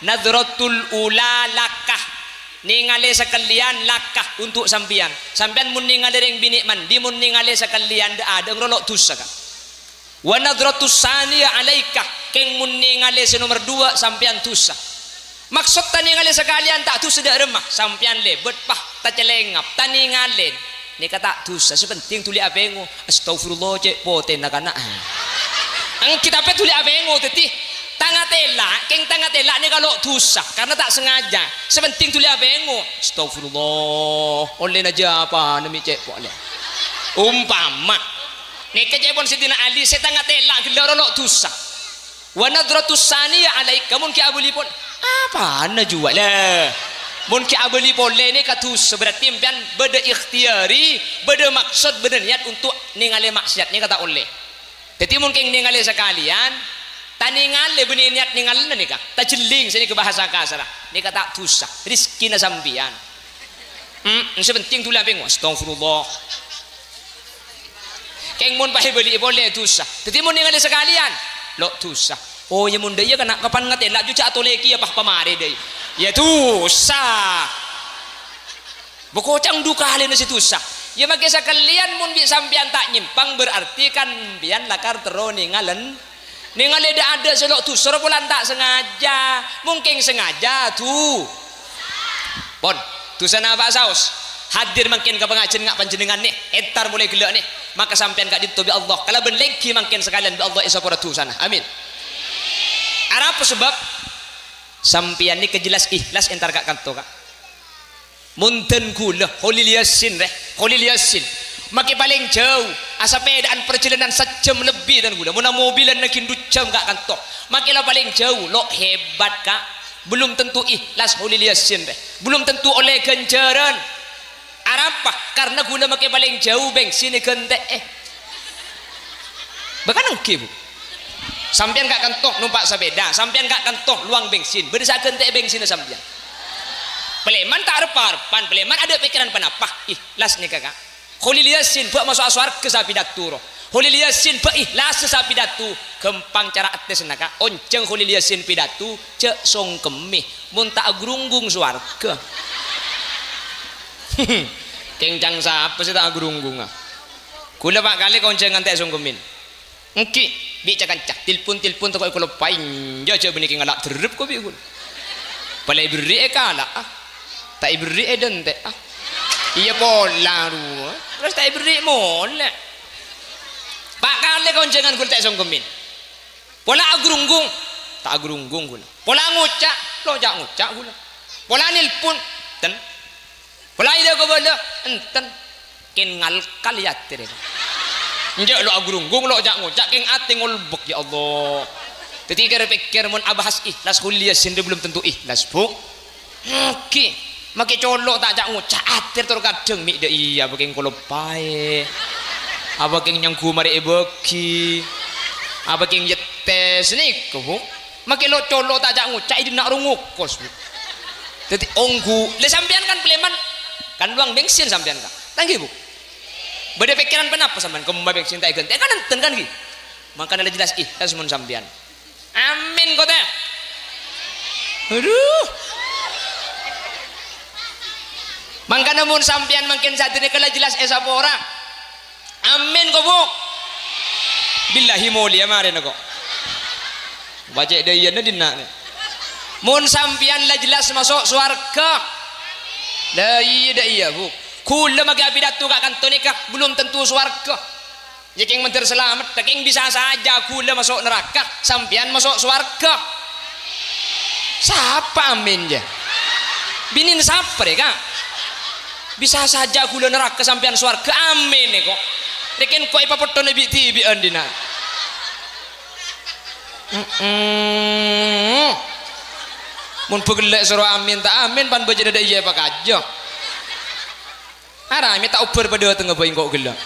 A: nadratul ula lakah ningali sekalian lakah untuk sampian mun ningali ring bini mandi mun ningali sekalian ada ngrolok dosa ka wa nadratus saniya alaika keng mun ningali nomor 2 sampian dosa maksud tani ningali sekalian tak dosa dak remah sampian lebet pah ta celengap tani ngalen ni kata dosa sepenting tuli abengo astagfirullah cek poten nakana ang kita pe tuli abengo teti tanga tela ni kalau dosa karena tak sengaja sepenting tuli abengo astagfirullah oleh aja apa nami cek boleh umpama ni kejebon sidina ali saya tanga tela gelar lo dosa wa nadratus saniya alaika mun ki abuli pun apa na jual lah mun ki abuli boleh ni katus berarti impian beda ikhtiari beda maksud beda niat untuk ningali maksiat ni kata oleh jadi mungkin ningali sekalian tani ngale benih niat ningali ni kah tak jeling sini ke bahasa kasar ni kata tusa rizki na sambian sepenting tulah pengu astagfirullah keng mun pahe beli boleh tusa jadi mun ningali sekalian lo tusa oh ya mun dia kena kapan ngatela ju atau leki apa pamare deh ya tusa bokocang duka halin si tusa ya make sekalian mun bi sampean tak nyimpang berarti kan bian lakar tero ningalen ada selok tusa bulan tak sengaja mungkin sengaja tuh pon tusa apa saus hadir makin ke pengajian ngak panjenengan nih entar mulai gelak nih maka sampean gak ditubi Allah kalau ben lagi makin sekalian bi Allah isa pada sana amin apa sebab sampean ni kejelas ikhlas entar kak kanto kak munten kula holil yasin maki paling jauh asa pedaan perjalanan sejam lebih dan gula mun mobilan nakin 2 jam kak kanto makilah paling jauh lo hebat kak belum tentu ikhlas holil yasin belum tentu oleh ganjaran apa karena gula maki paling jauh bensin gente bahkan engke bu sampean gak kentok numpak sepeda sampean gak kentok luang bensin berdesa gente bensin sampean Peleman tak arep-arepan peleman ada pikiran penapa ikhlas nih kakak Khalil Yasin buat masuk surga sapi datu Khalil Yasin buat ikhlas sapi datu gempang cara ates naka onceng Khalil Yasin pidatu cek songkemih mun tak grunggung surga kencang siapa sih tak grunggung kula pak kali koncengan teh songkemin engki bicara kancak tilpun toko kula pain ja benih ngalak derep ko bi kula palai beri kala tak beri eden teh iya pola ru terus tak beri mole pak kali koncengan kula teh songkemin pola agrunggung tak agrunggung kula pola ngucak lo jak ngucak kula pola nilpun ten pola ide ko bodo enten kin ngalkal ya tere njak lo agrunggung lo jak ngucak king ati ngulbek ya Allah jadi kira-kira mun abahas ikhlas kuliah sendiri belum tentu ikhlas bu oke make colok tak jak ngucak atir tur kadang mik de iya baking kula pae apa king nyangku mari ebeki apa king yetes niku bu make lo colok tak jak ngucak idi nak rungukos bu dadi onggu le sampean kan pleman kan luang bensin sampean kan tanggi bu beda pikiran penapa sampean kembali bensin tak ganti kan enten kan ki makanya jelas ikhlas mun sampean amin kota aduh mangkana mun sampean makin sadene kala jelas esa ora amin kok bu billahi mulia mare kok baca dayana dina mun sampean la jelas masuk surga la iya bu kula magabi datu kak kanto nikah belum tentu surga Jeking mentir selamat, teking bisa saja kula masuk neraka, sampian masuk surga. Siapa amin ya? Binin siapa ya kak? Bisa saja kula neraka sampian surga, amin ya kok. Tekin kok ipapoto nabi tibi andina. Mun pegelek suruh amin tak amin pan baca dada iya pak aja. Arah mi tak uber pada tengah bayi kok gelak.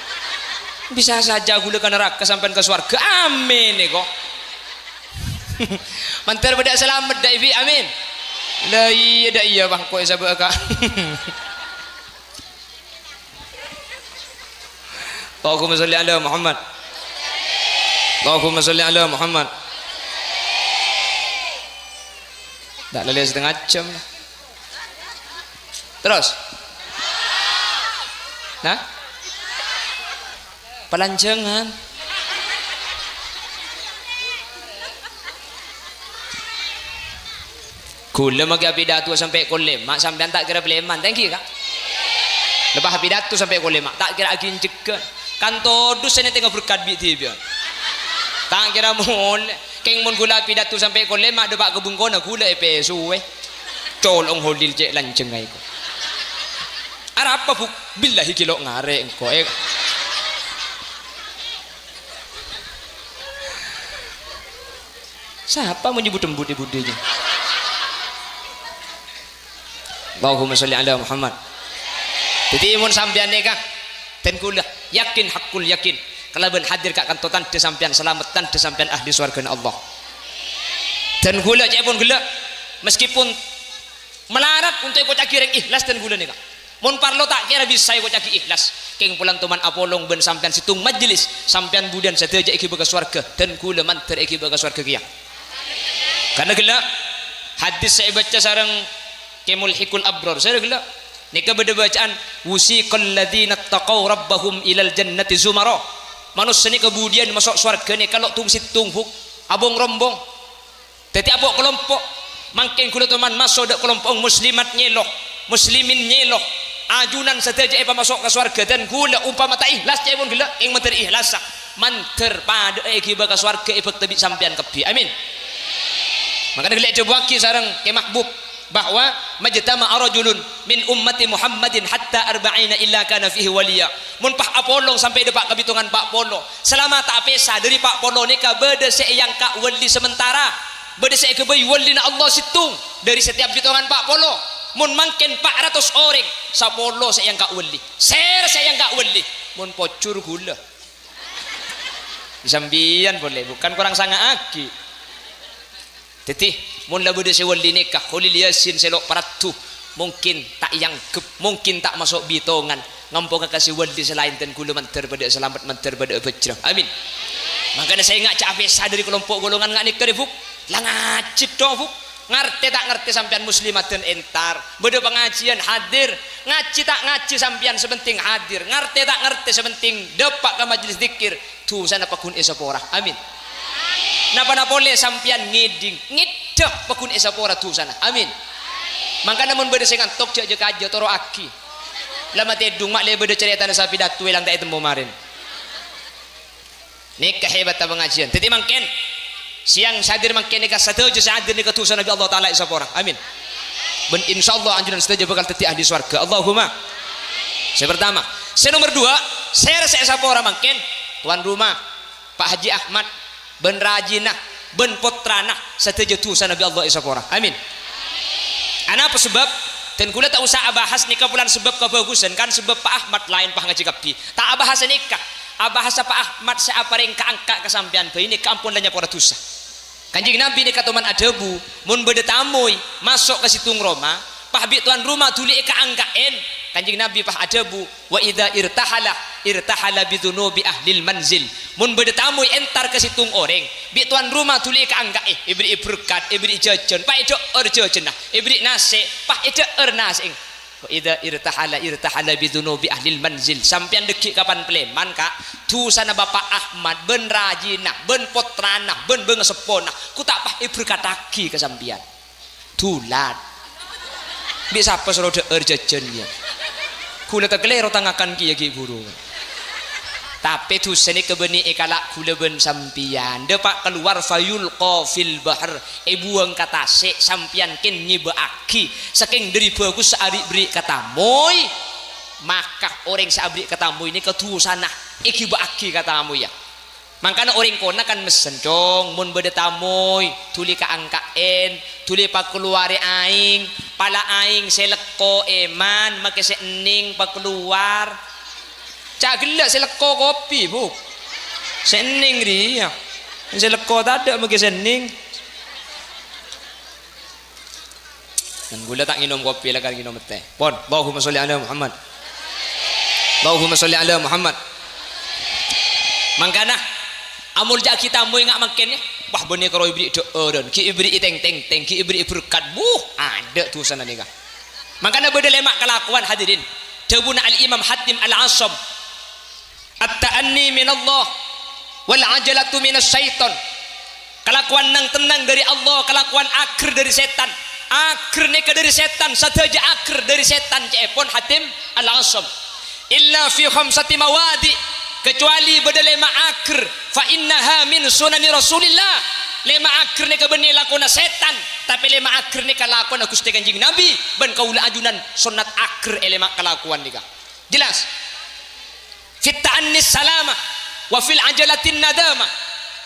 A: Bisa saja gula ke neraka sampai ke surga, amin nih kok. Mantar pada selamat dah ibi, amin. Lah iya dah iya bang kok sabar kak. Allahumma sholli ala Muhammad. Allahumma sholli ala Muhammad. Tak lelai setengah jam. Terus. Nah. Pelanjangan. Kula magi pidato sampai kolem, mak sampean tak kira pleman. Thank you, Kak. lepas pidato sampai kolema tak kira lagi cekan kan todus saya tengah berkat bi dia tak kira mon keng mon gula pidato sampai kolema depak kebun kona gula epesu colong holil cek lanceng ai ko ara apa buk billahi kilo ngare engko siapa menyebut-embut ibudinya Allahumma sholli ala Muhammad. Jadi mun sampean ni kah ten kula yakin hakul yakin kalaban hadir kak kantotan de sampean selamatan de sampean ahli surga Allah. Dan kula cek pun kula meskipun melarat untuk ikut cakireng ikhlas ten kula ni kah. Mun parlo tak kira bisa ikut caki ikhlas. Keng pulang teman apolong ben sampean situng majlis sampean budan seteja iki baga surga dan kula manter iki baga surga kia. Karena kula hadis saya baca sareng Kemulhikul Abrar saya kira nika beda bacaan wusiqal ladzina taqaw rabbahum ilal jannati zumara manusia ni kemudian masuk surga ni kalau tung situng huk abong rombong teti abok kelompok mangkin kula teman masuk dak kelompok muslimat nyeloh muslimin nyeloh ajunan saja apa masuk ke surga dan kula umpama tak ikhlas cai pun kula ing manter ikhlas manter pada iki baka surga efek tebi sampean kebi amin makanya kula coba ki sareng ke mahbub bahwa majtama rajulun min ummati Muhammadin hatta arba'ina illa kana fihi waliya mun pak apolong sampai depak kebitungan pak polo selama tak pesa dari pak polo ni ka beda se yang kak wali sementara beda se ke bayi wali na Allah situng dari setiap bitungan pak polo mun mangken 400 orang sapolo se yang kak wali ser se yang kak wali mun pocur gula sambian boleh bukan kurang sangat aki tetih mun labu de sewali nikah Khalil Yasin selok paratu mungkin tak yang mungkin tak masuk bitongan ngampung kasih wali selain dan kula manter pada selamat manter pada bejrah amin makanya saya ngak capek dari kelompok golongan ngak nikah buk lah ngacip doh buk ngerti tak ngerti sampean muslimat dan entar beda pengajian hadir ngaji tak ngaji sampean sepenting hadir ngerti tak ngerti sepenting depak ke majelis zikir tu sana pakun esapora amin napa boleh sampean ngiding ngidak pakun esapora tu sana amin makanya mun beda sengan tok je kaja toro aki lama tedung mak le beda cerita na sapi datu ilang tak temu marin nikah hebat ta pengajian tadi mangken siang sadir mangken nikah satejo sadir nikah tu sana Nabi Allah taala esapora amin ben insyaallah anjuran satejo bakal teti ahli surga Allahumma saya pertama saya nomor 2 saya rasa esapora mangken tuan rumah Pak Haji Ahmad ben rajinah ben potrana satejo tu sana Nabi Allah esapora amin ana apa sebab dan kula tak usah bahas nikah bulan sebab kebagusan kan sebab Pak Ahmad lain Pak ngaji kapi tak bahas nikah bahasa Pak Ahmad saya apa ring keangkat kesampean bae ini kampun lanya para dosa kanjeng Nabi nikah teman adabu mun beda tamu masuk ke situng Roma Pak bi tuan rumah tuli keangkaen kanjeng Nabi Pak adabu wa idza irtahala bidunubi ahlil manzil mun beda tamu entar ke situng orang bi tuan rumah tuli keangkae ibri berkat ibri jajan Pak itu jajan ibri nase Pak itu nase wa idza irtahala bidunubi ahlil manzil sampean dekik kapan pleman kak tu sana Bapak Ahmad ben rajina ben potrana ben bengesepona ku tak pah berkataki ke sampean tulat bisa apa suruh jajannya kula terkelero tangakan ki ya ki guru tapi tu seni kebeni ekalak kula ben sampian depak keluar fayul qafil bahr buang kata se sampian ken nyibaaki saking dari bagus seari beri kata moy maka orang seabri kata moy ini ketu sana iki baaki kata moy ya makanya orang kona kan mesen dong mun beda tamoy tuli ka angkaen tuli pa keluari aing pala aing seleko eman make sening pa keluar cak gelak seleko kopi bu sening dia seleko tak ada make sening dan gula tak minum kopi lah kan minum teh pon Allahumma sholli ala Muhammad Allahumma sholli ala Muhammad mangkana amul jak kita mau ingat makannya wah benih kalau ibri doan ki ibri teng ki ibri berkat ada tu sana nikah makanya beda lemak kelakuan hadirin tabuna al Imam Hatim al Asam at-ta'anni min Allah wal ajalatu min syaitan kelakuan nang tenang dari Allah kelakuan akhir dari setan akhir nikah dari setan saja akhir dari setan cepon Hatim al Asam illa fi khamsati mawadi, kecuali beda lima akr, fa innaha min sunani Rasulillah. Lima akr ni kabeni lakona setan, tapi lima akr ni kalakona Gusti Kanjeng Nabi ben kaula ajunan sunnat akr lima kelakuan nika. Jelas? Fit ta'annis salama wa fil ajalatin nadama.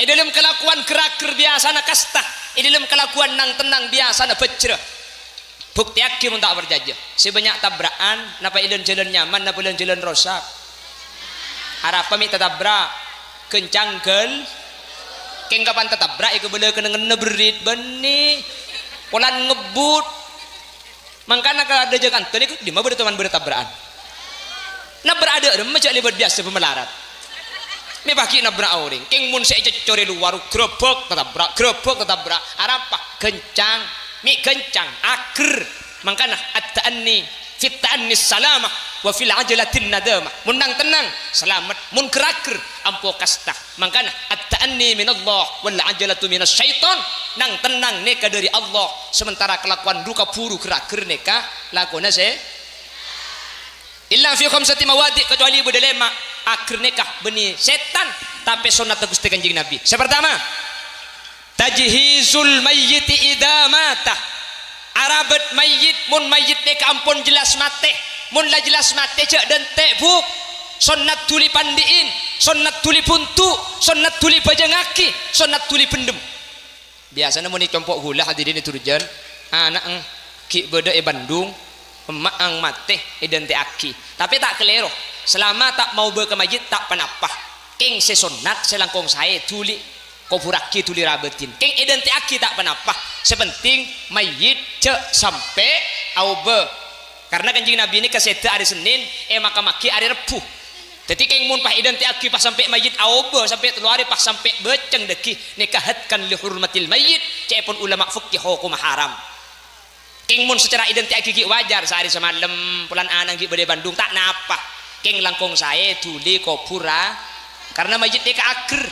A: Dalam kelakuan kerakir biasa na kasta, dalam kelakuan nang tenang biasa na becera. Bukti aki mun tak berjajah. Sebanyak tabrakan, napa ilan jalan nyaman, napa ilan jalan rosak. Harap pamit tabrak, kencang kel. Keng kapan tabrak iku bela kena berit beni. Polan ngebut. Mangkana kalau ada jagan tadi ku di mana teman bertabrakan. Na berada macam lebat biasa pemelarat. Me baki nabrak orang. Keng mun saya core luar grebek tabrak. Harap apa? Kencang. Mi kencang akr mangkana at-ta'anni fit ta'annis salamah wa fil ajalatin nadamah. Mun nang tenang selamat, mun kerakir ampo kasta. Mangkana at-ta'anni minallah wal ajalatu minas syaitan. Nang tenang neka dari Allah, sementara kelakuan duka puru kerakir neka lakona se illa fi khamsati mawadi, kecuali bedelema akr neka beni setan tapi sunnah Gusti Kanjeng Nabi. Pertama, tajhizul mayyiti idza mata. Arabat mayyit, mun mayyit nek ampun jelas mate, mun la jelas mate cek dentek buk. Sunnat tuli pandiin, sunnat tuli puntu, sunnat tuli bajangaki, sunnat tuli pendem. Biasanya mun ditompok gula hadirin turjan, anak ki beda Bandung, emak ang mate dentek aki. Tapi tak kelero, selama tak mau ke mayyit tak panapah. Keng se sunnat selangkong saya tuli kopuraki tuli rabetin. Keng identik aki tak panapa. Sepenting mayit cek sampai aube. Karena Kanjeng Nabi ini keseta hari Senin, maki hari Rebu. Jadi keng mun pas identik aki pas sampai mayit aube sampai telu hari pas sampai beceng deki nikahatkan li hurmatil mayit. Cek pun ulama fikih hukum haram. Keng mun secara identik aki wajar sehari semalam pulan anang gi bade Bandung tak napa. Keng langkong saya tuli kopura karena mayit deka akr.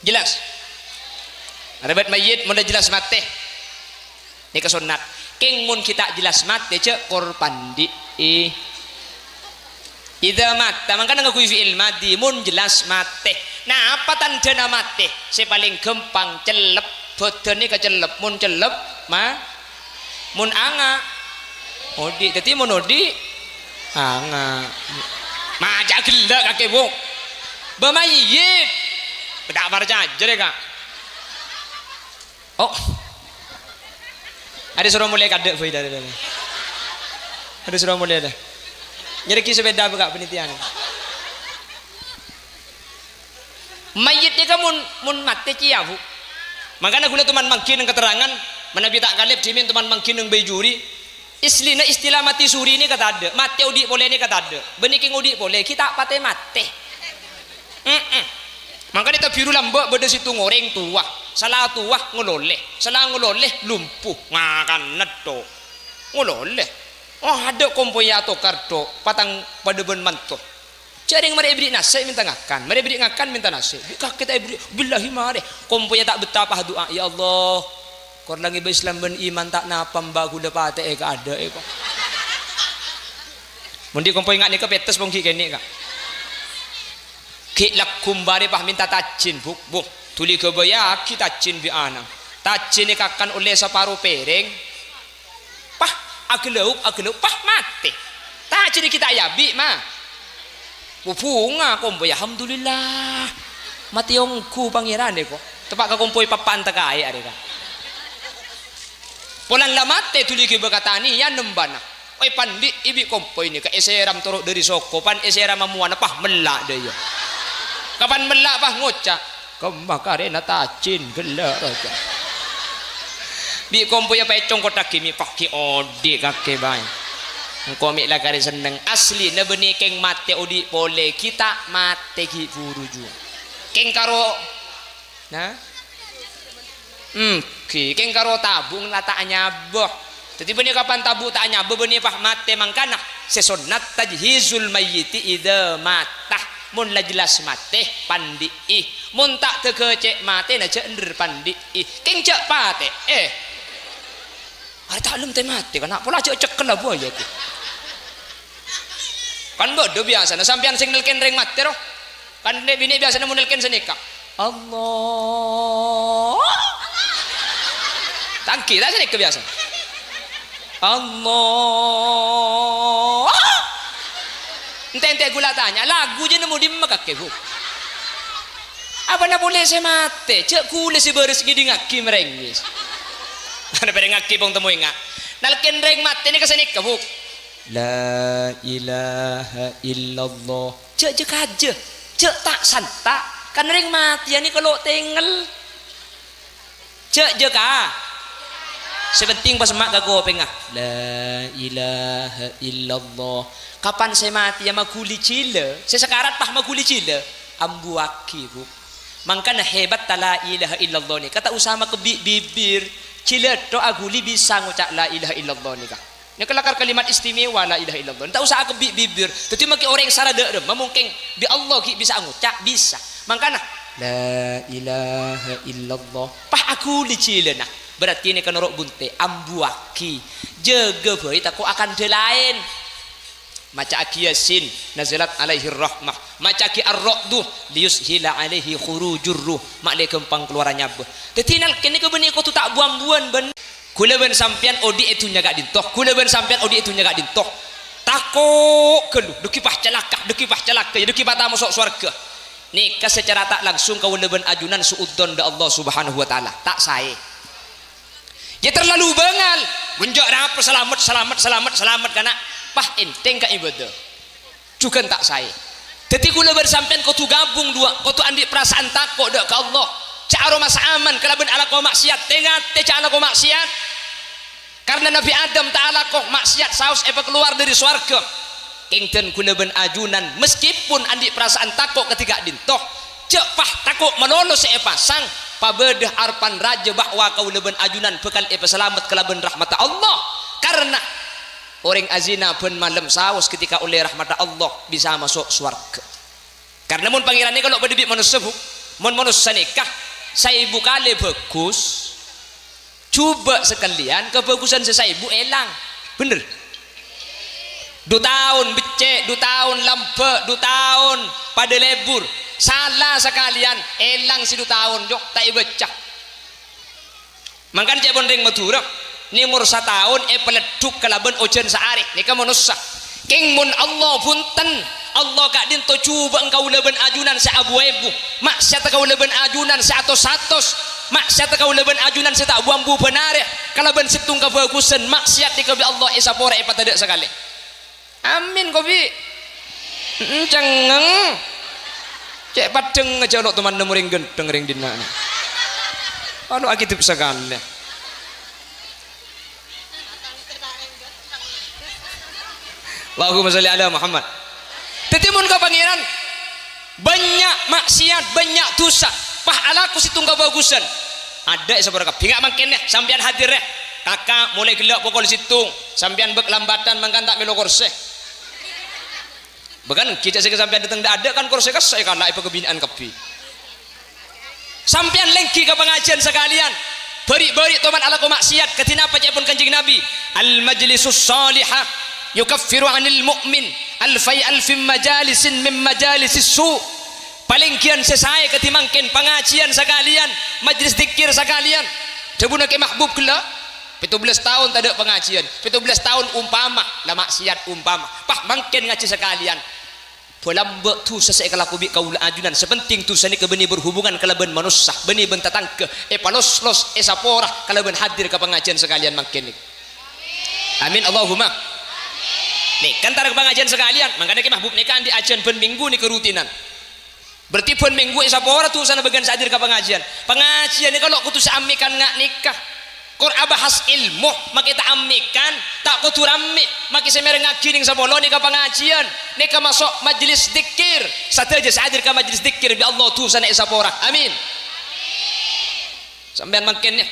A: Jelas? Arabat mayit mun jelas mate. Ni kesunat. Keng mun kita jelas mate cek korban di idza mata mangkana ngakui fi'il madi mun jelas mate. Nah, apa tanda mate? Se paling gampang celep bodone kecelep mun celep mun anga. Odi dadi mun odi anga. Maja gelak kakek wong. Bamayit tak percaya jadi kak. Oh, ada suruh mulai kadek boy dari. Ada suruh mulai dah. Jadi kisah beda buka penelitian. Mayit ni kan mun mati cia bu. Makanya gula teman mangkin keterangan menabi tak kalib jimin teman mangkin yang bejuri. Istilah mati suri ni kata ada. Mati udik boleh ni kata ada. Beniking udik boleh. Kita patah mati. Maka kita biru lambak beda situ ngoreng tua, salah tua ngololeh, salah ngololeh lumpuh ngakan neto ngololeh. Oh ada kompoyato karto patang pada ben manto. Jaring mari beri nasi minta ngakan, mari beri ngakan minta nasi. Bika kita beri billahi mari kompoya tak betapa doa ya Allah. Korlang ibu Islam ben iman tak napam bagu dapate ka ada kok. Mundi kompoy ngak ni ke petes bongki kene kak. Ki lakum bare pah minta tajin buk tuli kebaya ki tajin bi anang tajin ni kakan oleh separuh pereng pah ageleup pah mati tajin kita yabi mah bunga kompoy alhamdulillah mati yongku pangeran deh kok tepak ka kompoy papan takai are ka polan lamate tuli kebakatani ya nembana oi pandi ibi kompoy ni ka eseram turuk dari soko pan eseram mamuana pah melak deh ya. Kapan melak bah ngocak kemakare tajin gelak aja bi kompo ya pecong kotak kimi pakai odi kake bay komik lah kare seneng asli na beni keng mate odi boleh kita mate ki buruju keng karo nah keng karo tabung lah tak nyaboh jadi beni kapan tabu tak nyaboh beni pah mate mangkana sesonat tajhizul mayyiti idza matah mun la jelas mate pandi mun tak teke cek mate na cek ender pandi keng cek pate ada tak lem te mate kana pola cek cekel lah buaya tu Kan bodoh biasa nah sampean sing nelken ring mati roh. Kan bini biasa nemu nelken senikah. Allah. Tangki tak senikah biasa. Allah. Ente gula tanya lagu je nemu di makake bu. Apa nak boleh saya mati? Cek kule si beres gidi ngaki merengis. Ada pada ngaki pun temu ingat. Nalken reng mati ni kesenik kabuk. La ilaha illallah. Cek je kaje. Cek tak santa. Kan reng mati ni kalau tinggal. Cek je kah? Sepenting pas mak gago pengah. La ilaha illallah. Kapan saya mati ya maguli cila? Saya sekarat pah maguli cila. Ambu aki bu. Makanya hebat la ilaha illallah ni. Kata Usama ke bibir cila doa guli bisa ngucap la ilaha illallah ni kah. Ini kelakar kalimat istimewa la ilaha illallah. Tak usah ke bibir. Tapi maki orang sarada dem mungkin bi Allah ki bisa ngucap bisa. Makanya la ilaha illallah. Pah aku li cila nah. Berarti ini kan norok bunte ambuaki jaga boy takut akan delain maca aki yasin nazalat alaihi rahmah maca aki ar-ra'du liyushila alaihi khurujur ruh mak le kempang keluarannya bah tetinal kene ke beni ko tu tak buan-buan ben kula ben sampean odi itu nyaga dintoh kula ben sampean odi itu nyaga dintoh takok kelu duki pah calaka duki patah masuk surga nikah secara tak langsung kau leben ajunan suudon da Allah Subhanahu wa taala tak sae. Dia terlalu bengal bunjak apa selamat karena pah enteng ka ibadah juga tak saya jadi kula bersampean kau tu gabung dua kau tu andi perasaan takut dak ke Allah cak aroma aman kalaban ala kau maksiat tengat te cak ala kau maksiat karena Nabi Adam ta'ala kau maksiat saus apa keluar dari swarga kengten kula ben ajunan meskipun andi perasaan takut ketika dintoh cek pah takut melolos pasang pabedah arpan raja bahwa kau leben ajunan bekal selamat kelaben rahmat Allah karena orang azina pun malam saus ketika oleh rahmat Allah bisa masuk surga karena mun pangeran ni kalau berdebit manusia mun manusia nikah saya ibu kali bagus coba sekalian kebagusan saya ibu elang bener 2 tahun becek 2 tahun lampe 2 tahun pada lebur salah sekalian elang si 2 tahun jok tak ibecak makan cek bondeng matura ni umur 1 tahun peleduk kalaban ojen sehari ni kamu nusa king mun Allah punten Allah gak dinto coba engkau leben ajunan se abu-abu maksiat kau leben ajunan se atos maksiat kau leben ajunan se tak buambu benare kalaban situng kebagusan maksiat di kebi Allah isapora tidak sekali amin kopi cengeng cek padeng aja lo teman nemu ring gendeng ring dina anu akitip sekali Allahumma sholli ala Muhammad tetimun ka pangeran banyak maksiat banyak dosa pah alaku situng kebagusan ada seberapa bingak makin sampean hadir kakak mulai gelak pokok situng sampean bek lambatan mangkan tak melo korse bahkan kita sampai datang ada kan kursi saya kan lah kebinaan kepi sampean lengki ke pengajian sekalian beri teman ala maksiat ketina apa pun kanjeng Nabi al majlisus salihah yukaffiru anil mu'min alfim majalisin min majalisis su paling kian sesai ketimangken pengajian sekalian majlis zikir sekalian debuna ke mahbub kela 17 tahun tak ada pengajian 17 tahun umpama lah maksiat umpama pah mangken ngaji sekalian pelambak tu sesek kalaku bi kaula ajunan sepenting tu sani ke beni berhubungan kalaban manusia beni bentatang ke palos sapora kalaban hadir ke pengajian sekalian mangken amin Allahumma nih kan tarik pengajian sekalian makanya ke mahbub nikah di ajian pen minggu ni kerutinan berarti pen minggu sapora tu sana bagian hadir ke pengajian ni kalau kutu samikan ngak nikah Quran bahas ilmu makita amikan tak kutu rame maki semer ngakiring sabolo ni ka pengajian ni ka masuk majlis zikir sateja hadir ka majlis zikir bi Allah tu sana isapora amin sampean makinnya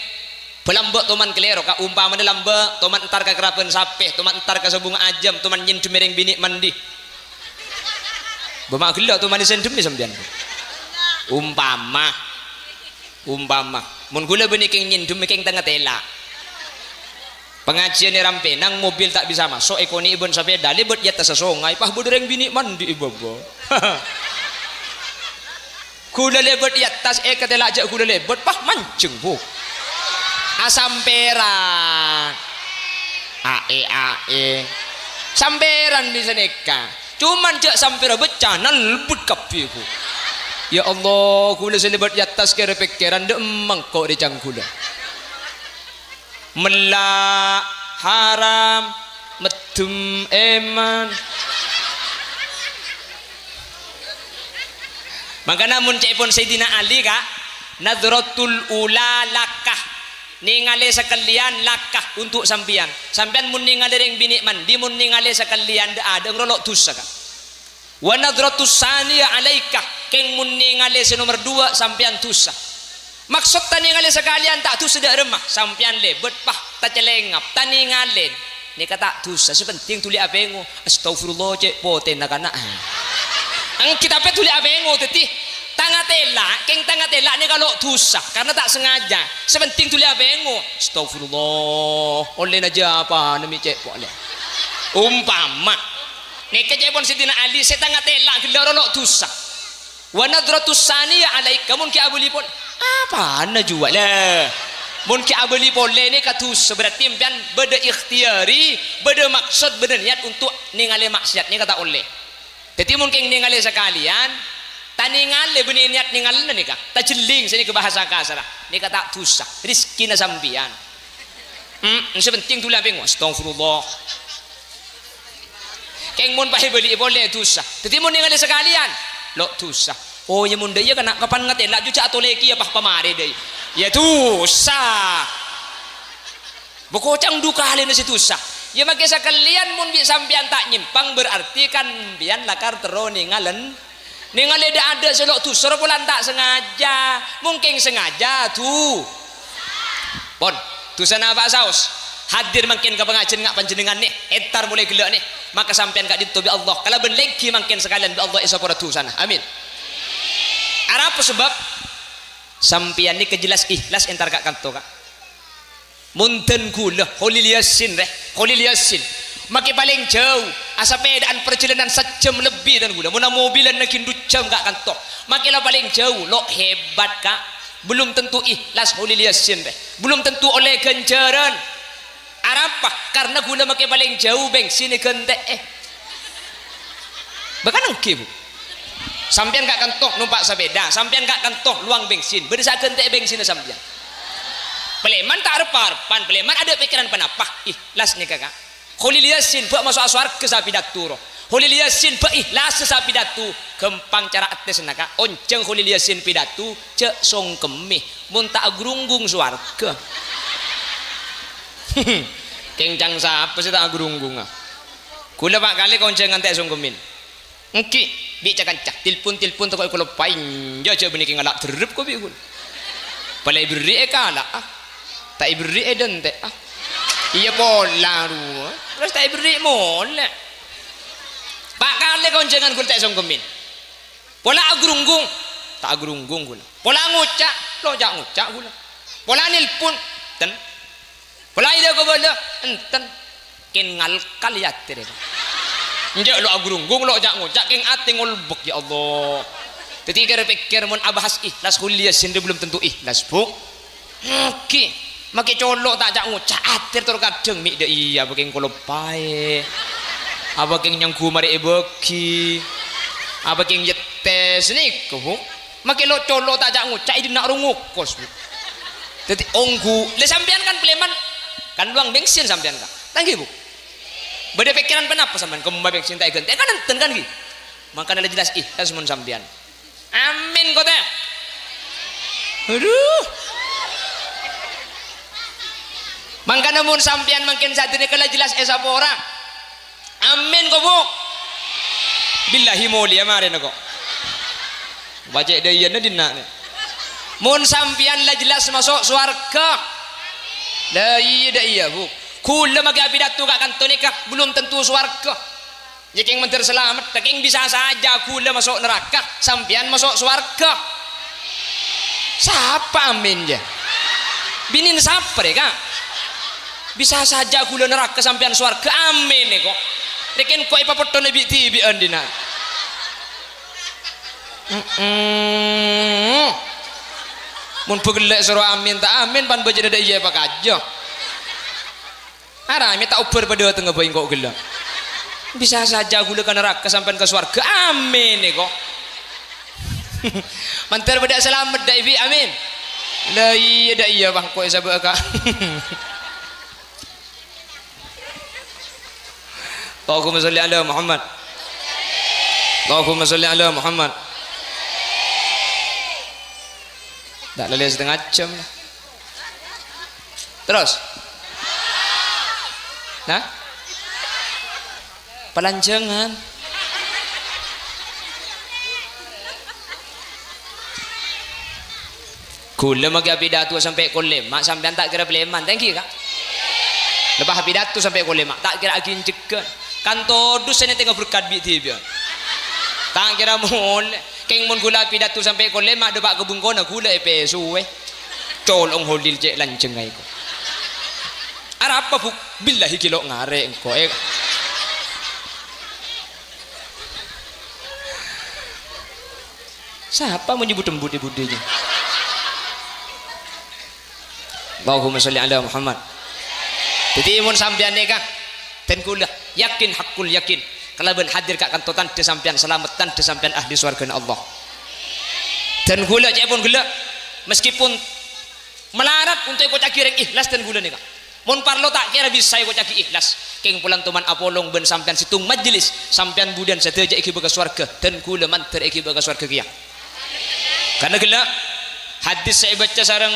A: pelambak toman kelero ka umpama ni lambak toman entar ka kerapen sapeh toman entar ka sabung ajam toman nyin cumereng bini mandi bemak gila toman sendem ni sampean umpama mun gula beni king nyin dum king tengah tela pengajian ni rampe nang mobil tak bisa masuk ekoni ibon sepeda libet ya tas songai pah bodoreng bini mandi ibobo kula lebet ya tas katela ajak kula lebet pah mancing bu asamperan ae samperan bisa nikah cuman cak sampera becana lebut kapi bu ya Allah kula selebet ya tas kira pikiran de mangkok di cangkula melak haram medum eman maka namun cepon Sayyidina Ali kak nadratul ula lakah ningali sekalian lakah untuk sampian mun ningali ring bini mandi mun ningali sekalian ada ngrolok dosa kak wa nadratus saniya alaika keng mun ningali nomor 2 sampian dosa maksud tani ngalih sekalian tak tu sedak remah sampian lebet pah tak celengap tani ngalen ni kata tu sepenting tuli abengo astagfirullah cek poten nak anak ang kita pe tuli abengo teti tanga tela ni kalau dosa karena tak sengaja sepenting tuli abengo astagfirullah oleh aja apa nami cek boleh umpama ni kejepon Sidina Ali saya tanga tela gelar lo dosa wa nadratus saniya alaika mun ki abulipon apa anda jual lah mun ki abeli boleh ni katus berarti impian beda ikhtiari beda maksud beda niat untuk ningali maksiat ni kata oleh jadi mungkin ningali sekalian tani ngale benih niat ningali ni kah tak jeling sini ke bahasa kasar ni kata tusah rizki na sambian sepenting tu lah pengu astagfirullah keng mun pahe beli boleh tusah jadi mun ningali sekalian lo tusah oh ya munda ya kena kapan ngatela juca atau leki ya pah pamare deh ya tusah bokocang duka halina si tusah ya make sekalian mun bi sampean tak nyimpang berarti kan bian lakar tero ningalen ada selok tusur bulan tak sengaja mungkin sengaja tu pon tusana apa saus hadir makin ke pengajian ngak panjenengan nih entar mulai gelak nih maka sampean gak ditubi Allah kalau ben lagi makin sekalian bi Allah isa pada tusana amin apa sebab sampian ni kejelas ikhlas entar kak kanto kak munten kula holil yasin maki paling jauh asa pedaan perjalanan sejam lebih dan gula muna mobilan nakin 2 jam kak kanto makilah paling jauh lo hebat kak belum tentu ikhlas holil yasin belum tentu oleh ganjaran apa karena gula maki paling jauh bensin gente bahkan engke bu sampean gak kentok numpak sepeda sampean gak kentok luang bensin berdesakan teh bensin sampean peleman tak arep-arepan peleman ada pikiran penapa ikhlas nih kakak holil yasin buat masuk surga sapidatu holil yasin buat ikhlas sapidatu gempang cara ates naka onceng holil yasin pidatu cek songkemih mun tak grunggung surga kencang siapa sih tak grunggung kula pak kali koncengan teh songkemin engki bi cakancak tilpun toko ko lepain ja ja beniki ngalak derep ko bi kun palai beri kala tak beri dente iya pola ru terus tak beri mole pak kali koncengan kul tak songkemin pola agrunggung tak agrunggung kula pola ngucak lo jak ngucak kula pola nilpun ten pola ide ko bodo enten kin ngalkal yatir njak lo agrunggung lo jak ngocak keng ati ngolbek ya Allah jadi kira-kira mun abahas ikhlas kuliah sendiri belum tentu ikhlas bu oke make colok tak jak ngocak atir tur kadang mik de iya beken kolo pae apa keng nyangku mari ebeki apa keng yetes niku bu make lo colok tak jak ngocak idi nak rungukos bu jadi onggu le sampean kan pleman kan luang bensin sampean kan tanggi bu beda pikiran penapa sampean kembali bensin tak ganti kan enten kan ki makanya jelas ikhlas mun sampean amin kota aduh makanya mun sampean makin saat ini kalau jelas esa pora amin kok bu billahi mulia mare kok baca dia na dina mun sampean lah jelas masuk surga dah iya bu kula magi abidatu kak kanto nikah belum tentu surga jika menteri selamat taking bisa saja kula masuk neraka sampian masuk surga siapa amin ya binin siapa ya kak bisa saja gula neraka sampean swarga amin nih kok rekin kok ipa petone bi tibi andina mun pegelek suruh amin tak amin pan baca dada iya pak aja arah minta uber pada tengah bayi kok gelak bisa saja gula ke neraka sampean ke swarga amin nih kok mantar pada selamat dah ibi amin lah iya dah iya bang kok sabak kak Allahumma salli ala Muhammad Allahumma salli ala Muhammad tak lelai setengah jam terus nah pelanjangan gula magi pidato sampai kolema sampean tak kira peleman thank you kak lepas pidato sampai kolema tak kira agin cekan kan todus ini tengah berkat bi tiba tak kira mon keng mon gula pidato sampai kolema ada pak kebun kona gula suwe colong holil cek lancengai ko ara apa bu billahi kilo ngare engko siapa menyebut embut budenya Allahumma sholli ala Muhammad jadi mun sampean ni kak ten kula yakin hakul yakin kalaban hadir kak kantotan de sampean selamatan de sampean ahli surga Allah dan gula cek pun gula meskipun melarat untuk ikut cakireng ikhlas dan gula ni kak mun parlo tak kira bisa ikut caki ikhlas keng pulang tuman apolong ben sampean situng majlis sampean budan seteja iki baga surga dan gula manter iki baga surga kia karena gula hadis saya baca sarang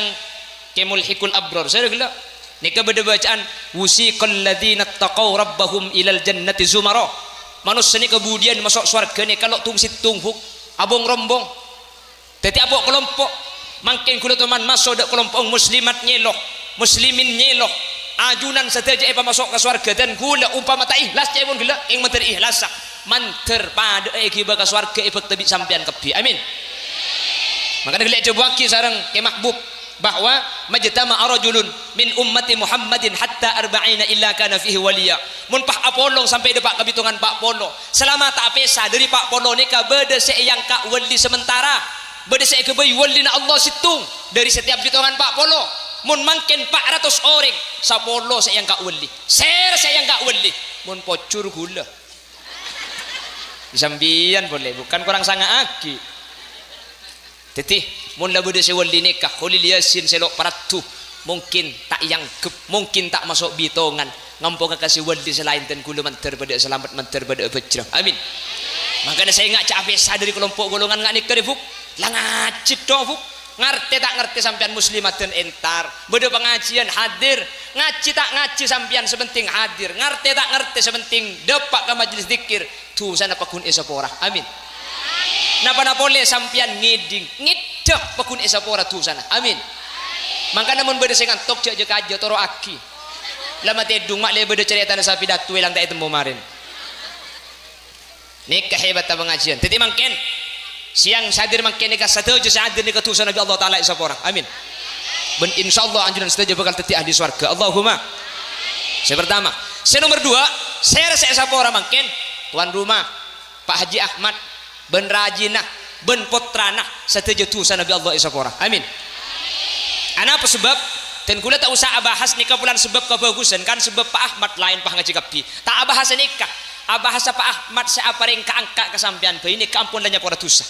A: kemulhikul abrar saya gila nika beda bacaan wusiqal ladzina taqaw rabbahum ilal jannati zumara manusia ni kemudian masuk surga ni kalau tung situng huk abong rombong teti abok kelompok mangkin kula teman masuk dak kelompok muslimat nyeloh muslimin nyeloh ajunan saja apa masuk ke surga dan kula umpama tak ikhlas cai pun gila ing manter ikhlas manter pada iki baka surga efek tebi sampean kebi amin makanya gila coba ki sareng ke mahbub bahwa majtama rajulun min ummati Muhammadin hatta arba'ina illa kana fihi waliya mun pak apolong sampai depak kebitungan pak polo selama tak pesa dari pak polo ni ka beda yang kak wali sementara beda ke bayi wali na Allah situng dari setiap bitungan pak polo mun mangken 400 orang sapolo yang kak wali yang kak wali mun pocur gula sambian boleh bukan kurang sangat aki tetih mun labu de sewali nikah khulil yasin selok paratu mungkin tak yangkep mungkin tak masuk bitongan ngampung kasih wali selain dan kula manter pada selamat manter pada bejrah amin makanya saya ngak capek dari kelompok golongan ngak nikah buk lah ngacip doh buk ngerti tak ngerti sampean muslimat dan entar beda pengajian hadir ngaji tak ngaji sampean sepenting hadir ngerti tak ngerti sepenting depak ke majelis zikir tu sana pakun esapora amin napa boleh sampian ngiding ngidak pakun esapora tu sana amin maka namun beda sengan tok je kaja toro aki lama tedung mak le beda cerita na sapi datu ilang tak temu marin nikah hebat ta pengajian tadi mangken siang sadir mangken nikah satejo sadir nikah tu sana Nabi Allah taala esapora amin ben insyaallah anjuran satejo bakal teti ahli surga Allahumma saya pertama saya nomor 2 saya rasa esapora mangken tuan rumah Pak Haji Ahmad ben rajinah ben potrana satejo tu sana Nabi Allah esapora amin ana apa sebab dan kula tak usah bahas nikah bulan sebab kebagusan kan sebab Pak Ahmad lain Pak ngaji kapi tak bahas nikah bahasa Pak Ahmad saya apa ring keangkat kesampian bayi ini kampun lanya para dosa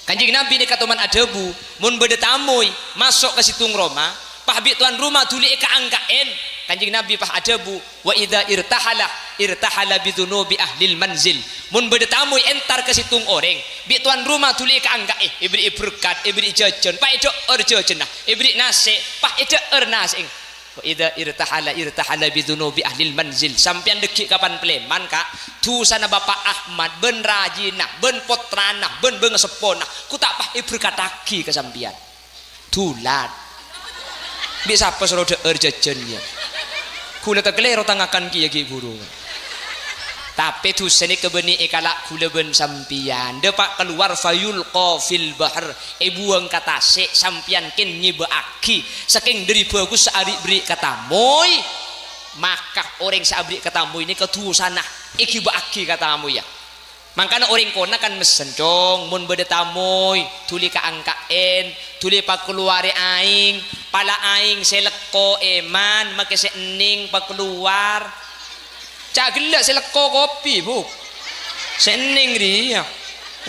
A: kanjeng Nabi nikah teman adabu mun beda tamu masuk ke situng Roma Pak Habib tuan rumah tuli keangkaen kanjeng Nabi Pak adabu wa idza irtahala bidunubi ahlil manzil mun beda tamu entar ke situng orang bi tuan rumah tuli keangka ibri berkat ibri jajan pak itu jajan ibri nasi pak itu nasi wa idza irtahala bidunubi ahlil manzil sampean dekik kapan pleman kak tu sana Bapak Ahmad ben rajina ben potrana ben bengesepona ku tak pah berkataki ke sampean tulat bisa apa suruh jajannya kula tegelero tangakan ki ya ki guru tapi tu seni kebeni ikalak kula ben sampian depak keluar fayul qafil bahr buang kata se sampian ken nyibaaki saking dari bagus ari beri kata moy maka orang sabri katamu ini ketu sana iki baaki katamu ya. Makanya orang kona kan mesen dong mun beda tamoy tuli ka angkaen tuli pa keluari aing pala aing seleko eman make sening pa keluar cak gelak seleko kopi bu sening dia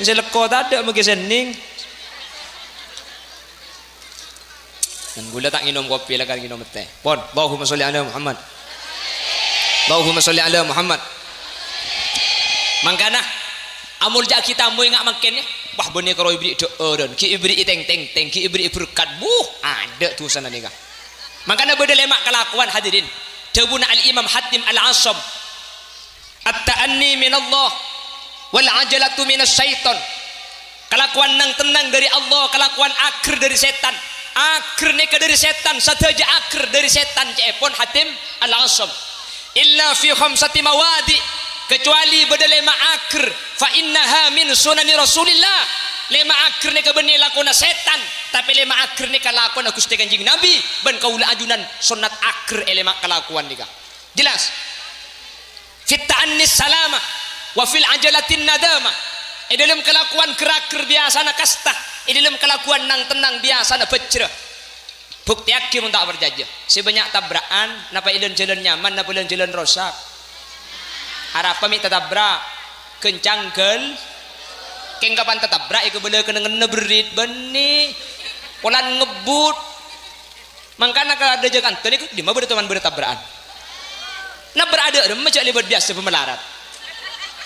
A: seleko tak ada make sening dan gula tak minum kopi lah kan minum teh pon Allahumma sholli ala Muhammad Allahumma sholli ala Muhammad mangkana amul jak kita mau ingat makannya wah benih kalau ibri doon ki ibri iteng teng teng ki ibri berkat ada tuh sana nih kak makanya beda lemak kelakuan hadirin tabuna al imam hatim al asam at-ta'anni min Allah wal ajalatu min syaitan kelakuan nang tenang dari Allah kelakuan akhir dari setan akhir neka dari setan saja akhir dari setan cepon hatim al asam illa fi khamsati mawadi kecuali beda lema akhir fa innaha min sunani rasulillah lema akhir ni kebenih lakona setan tapi lema akhir ni kalakuan Gusti Kanjeng Nabi ban kaula ajunan sunat akhir lema kelakuan nika jelas fit ta'annis salama wa fil ajalatin nadama dalam kelakuan kerakir biasana kasta dalam kelakuan nang tenang biasana becre bukti akhir mun tak berjajah sebanyak tabrakan napa ileun jalan nyaman napa ileun jalan rosak harap pamit tatabrak kencang kel keng kapan tatabrak iku bela kena ngeberit benih polan ngebut mangkana kalau ada jagan tadi di mana teman bertabrakan nak berada ada macam lebat biasa pemelarat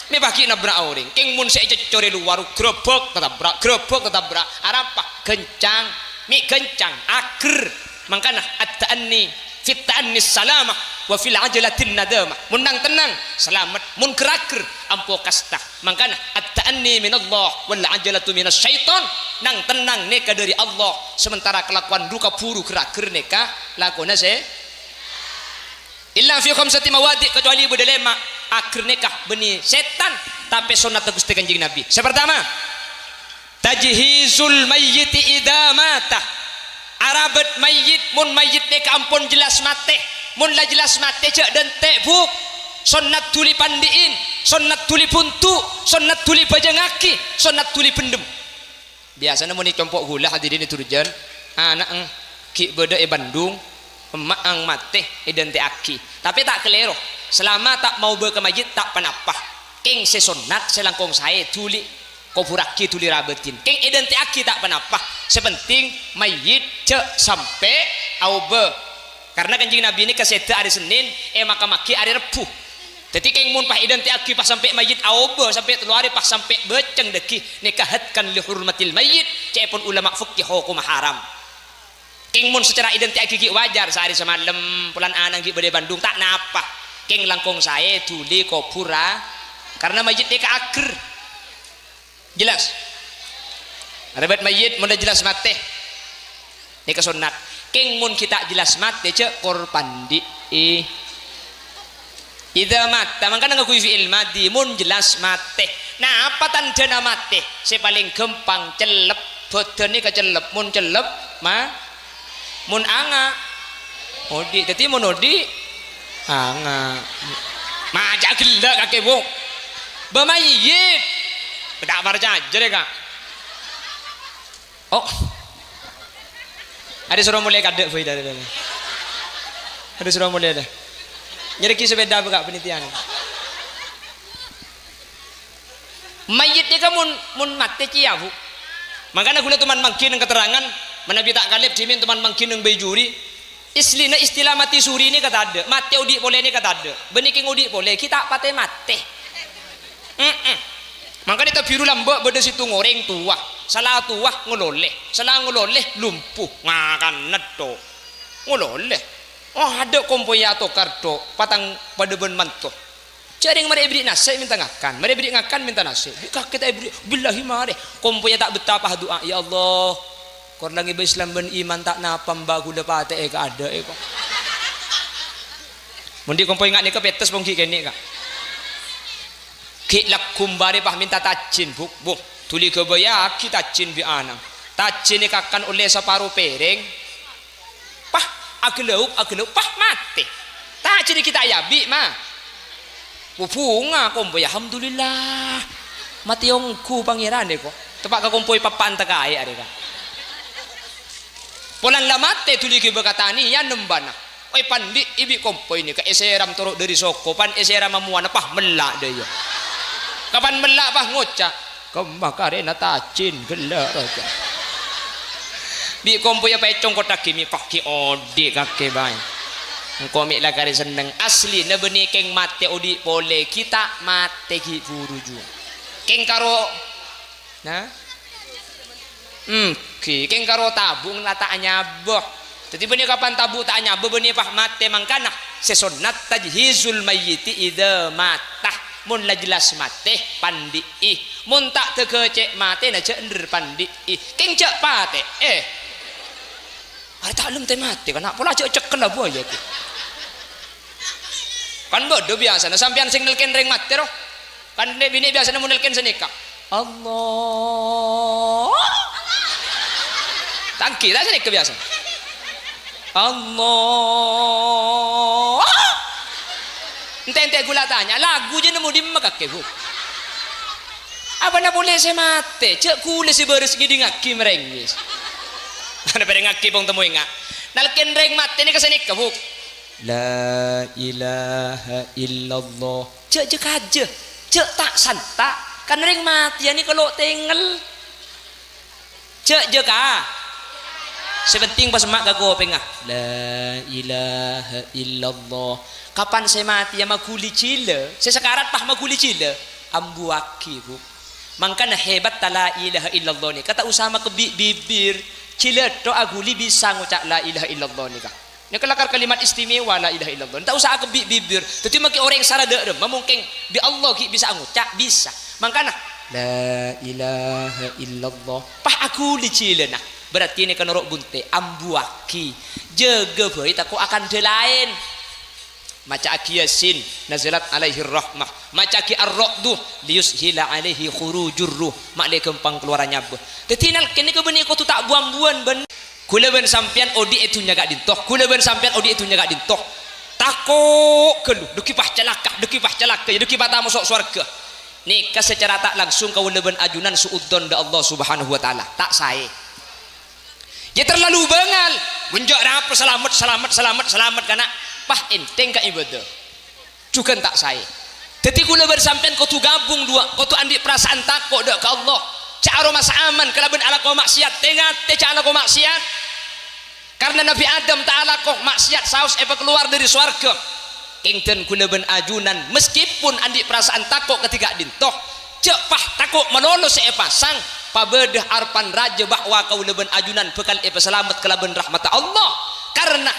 A: me baki nabrak orang keng mun saya core luar grebek tatabrak harap apa kencang mi kencang akhir mangkana at-ta'anni fit ta'annis salamah wa fil ajalatin nadamah munang tenang selamat mun kerakir ampo kasta mangkana at-ta'anni min Allah wal ajalatu minas syaitan nang tenang neka dari Allah sementara kelakuan duka puru kerakir neka lakona se illa fi khamsati mawadi kecuali bedelema akhir neka benih setan tapi sunat Gusti Kanjeng Nabi pertama tajhizul mayyiti idza mata arabat mayit mun mayit neka ampun jelas mate mun la jelas mate cek dan tebuk sunat tuli pandiin sunat tuli puntu sunat tuli bajangaki sunat tuli pendem biasanya mun ditompok gula hadirin turjan anak ki beda Bandung emak ang mate dan te aki tapi tak kelero selama tak mau ke masjid tak panapah keng sesunat selangkong saya tuli kopuraki tuli rabetin keng identik aki tak panapah sepenting mayit cek sampai aube karena Kanjeng Nabi ini keseda hari Senin maka maki hari Rebu jadi keng mun pah identik aki pas sampai mayit aube sampai telu hari pas sampai beceng deki nikahatkan li hurmatil mayit cepon ulama fikih hukum haram keng mun secara identik aki wajar sehari semalam pulan anang di Bade Bandung tak napa keng langkong saya tuli kopura karena mayit deka akhir jelas arabat mayit mun jelas mate ni kesunat keng mun kita jelas mate cek korban di idza mata mangkana ngakui fi'il madi mun jelas mate nah apa tanda mate se paling gampang celep bodone kecelep mun celep mun anga odi dadi mun odi anga maja gelak kakek wong bamayit tak percaya jadi kak oh ada suruh mulai kadek boy dari ada suruh mulai dah jadi kisah beda buka penelitian mayitnya kamu mun mati cia bu makanya gula teman mangkin keterangan menabi tak kalib jimin teman mangkin yang bejuri islina istilah mati suri ini kata ada mati udik boleh ini kata ada beniking udik boleh kita patah mati makanya kita biru lambak beda situ ngoreng tua salah tua ngololeh salah ngololeh lumpuh ngakan neto ngololeh oh ada kompoyato karto patang pada ben manto jaring mari beri nasi minta ngakan mari beri ngakan minta nasi kita beri billahi mari kompoya tak betapa doa ya Allah korang ibu Islam ben iman tak napam bagu dapat ka ada kok mundi kompoy ngak ni ke petes pongki kene kak ki lakum bare pah minta tajin buk tuli kebaya ki tajin bi anang tajin ni kakan oleh separuh pereng pah ageleup pah mati tak jadi kita yabi mah pupunga kompo ya alhamdulillah mati yongku pangeran deh kok tepak ka kompo papan takai ada kan polan lamate tuli ki berkatani ya nembana oi pandi ibi kompo ini ke eseram turuk dari soko pan eseram mamuana pah melak deh ya kapan melak pah ngocak kemakare natacin gelak aja bi kompo ya pecong kotak kimi kaki odi kaki bae komik lah kari seneng asli na benih keng mate odi pole kita mate ki buruju keng karo nah keng karo tabung lah tak nyaboh jadi benih kapan tabu tak nyaboh benih pah mate mangkana sesonat tajhizul mayyiti idza matah mun la jelas mate pandi mun tak tekecek mate na cender pandi keng cek pate ada tak lem mate kan pola cek lah buaya tu kan bodoh biasa na sampean sing nelken ring mate roh kan bini biasa na nelken senikah Allah tangki tak senikah biasa Allah ente gula tanya lagu je nemu di makake bu apa na boleh saya mate cek kule si beres gidi ngaki merengis ada pada ngaki pong temu ingat nalken reng mate ni kesenik ke bu la ilaha illallah cek je kaje cek tak santa kan reng mati ni kalau tinggal cek je ka sepenting pas mak gago pengah la ilaha illallah kapan saya mati ya maguli cile saya sekarat pah maguli cile ambuaki bu mangkana hebat la ilaha illallah ni kata usama ke bibir cile to aguli bisa ngucap la ilaha illallah ni kah ni kelakar kalimat istimewa la ilaha illallah tak usah ke bibir tapi maki orang sarada mungkin bi Allah ki bisa ngucap bisa mangkana la ilaha illallah pah aguli cile nah berarti ini kan norok bunte ambuaki jaga bayi takut akan de lain maca aki yasin nazalat alaihi rahmah maca aki ar-ra'du liyushila alaihi khurujur ruh mak kempang keluarannya bah tetinal kene ke beni ko tu tak buan-buan ben kula ben sampean odi itu nyaga dintoh kula ben sampean odi itu nyaga dintoh takok kelu duki pah celaka duki patah masuk surga nikah secara tak langsung kau leben ajunan suudon da Allah subhanahu wa ta'ala tak sae ya terlalu bengal bunjak apa selamat kana pah enteng ka ibadah juga tak saya jadi kula bersampean kau tu gabung dua kau tu andi perasaan takut dak ke Allah cak aroma aman kalaban ala kau maksiat tengat cak ala kau maksiat karena Nabi Adam ta'ala kau maksiat saus keluar dari swarga kengten kula ben ajunan meskipun andi perasaan takut ketika dintoh cek pah takut melolos pasang pabedah arpan raja bahwa kau leben ajunan bekal selamat kelaban rahmat Allah karena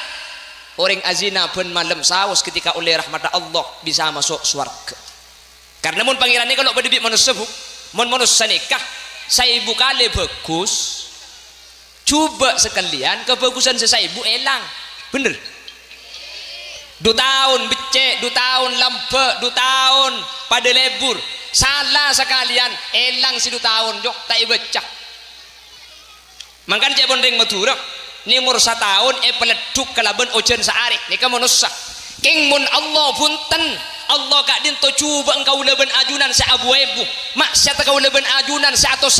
A: orang azina pun malam saus ketika oleh rahmat Allah bisa masuk surga karena mun pangeran ini kalau berdebit manusia mun manusia nikah saya ibu kali bagus coba sekalian kebagusan saya ibu elang bener 2 tahun becek 2 tahun lampe 2 tahun pada lebur salah sekalian elang si 2 tahun jok tak ibecak mangkan cek bondeng maturah ni umur 1 tahun peleduk kalaban ojen sehari ni kamu nusa king mun Allah punten Allah gak dinto coba engkau leben ajunan se abu-abu maksiat kau leben ajunan se atos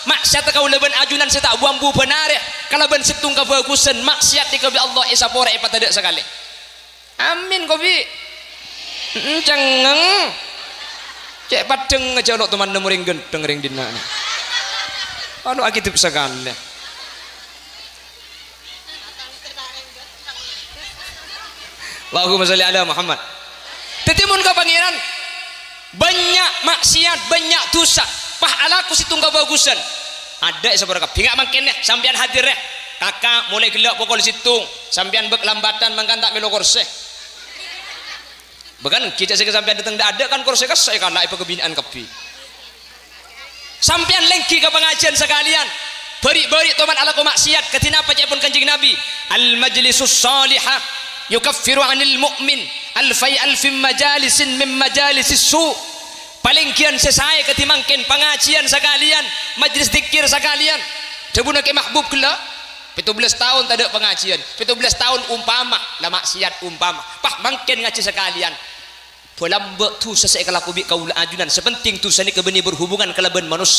A: maksiat kau leben ajunan se tak buambu benar kalaban setung kebagusan maksiat di kebi Allah esapora tidak sekali amin kopi cengeng cek padeng aja lo teman nemuring gendeng ring dina anu akitip sekali Allahumma sholli ala Muhammad tetimun ka pangeran banyak maksiat banyak dosa pah alaku situng kebagusan ada seberapa bingak mangken sampean hadir kakak mulai gelak pokok situng sampean bek lambatan mangkan tak melo korse bahkan kita sampean datang ada kan korse kasai kan lai kebinaan kepi sampean lengki ke pengajian sekalian beri toman ala ko maksiat ketina apa pun kanjeng Nabi al majlisus salihah yukaffiru anil mu'min alfin majalisin min majalisis su paling kian sesai ketimangken pengajian sekalian majlis zikir sekalian debuna ke mahbub kula tahun tak ada pengajian, 17 tahun umpama lah maksiat umpama pah mangken ngaji sekalian Polam tu sesek kalaku bi kaula ajunan sepenting tu sani kebeni berhubungan kalaban manusia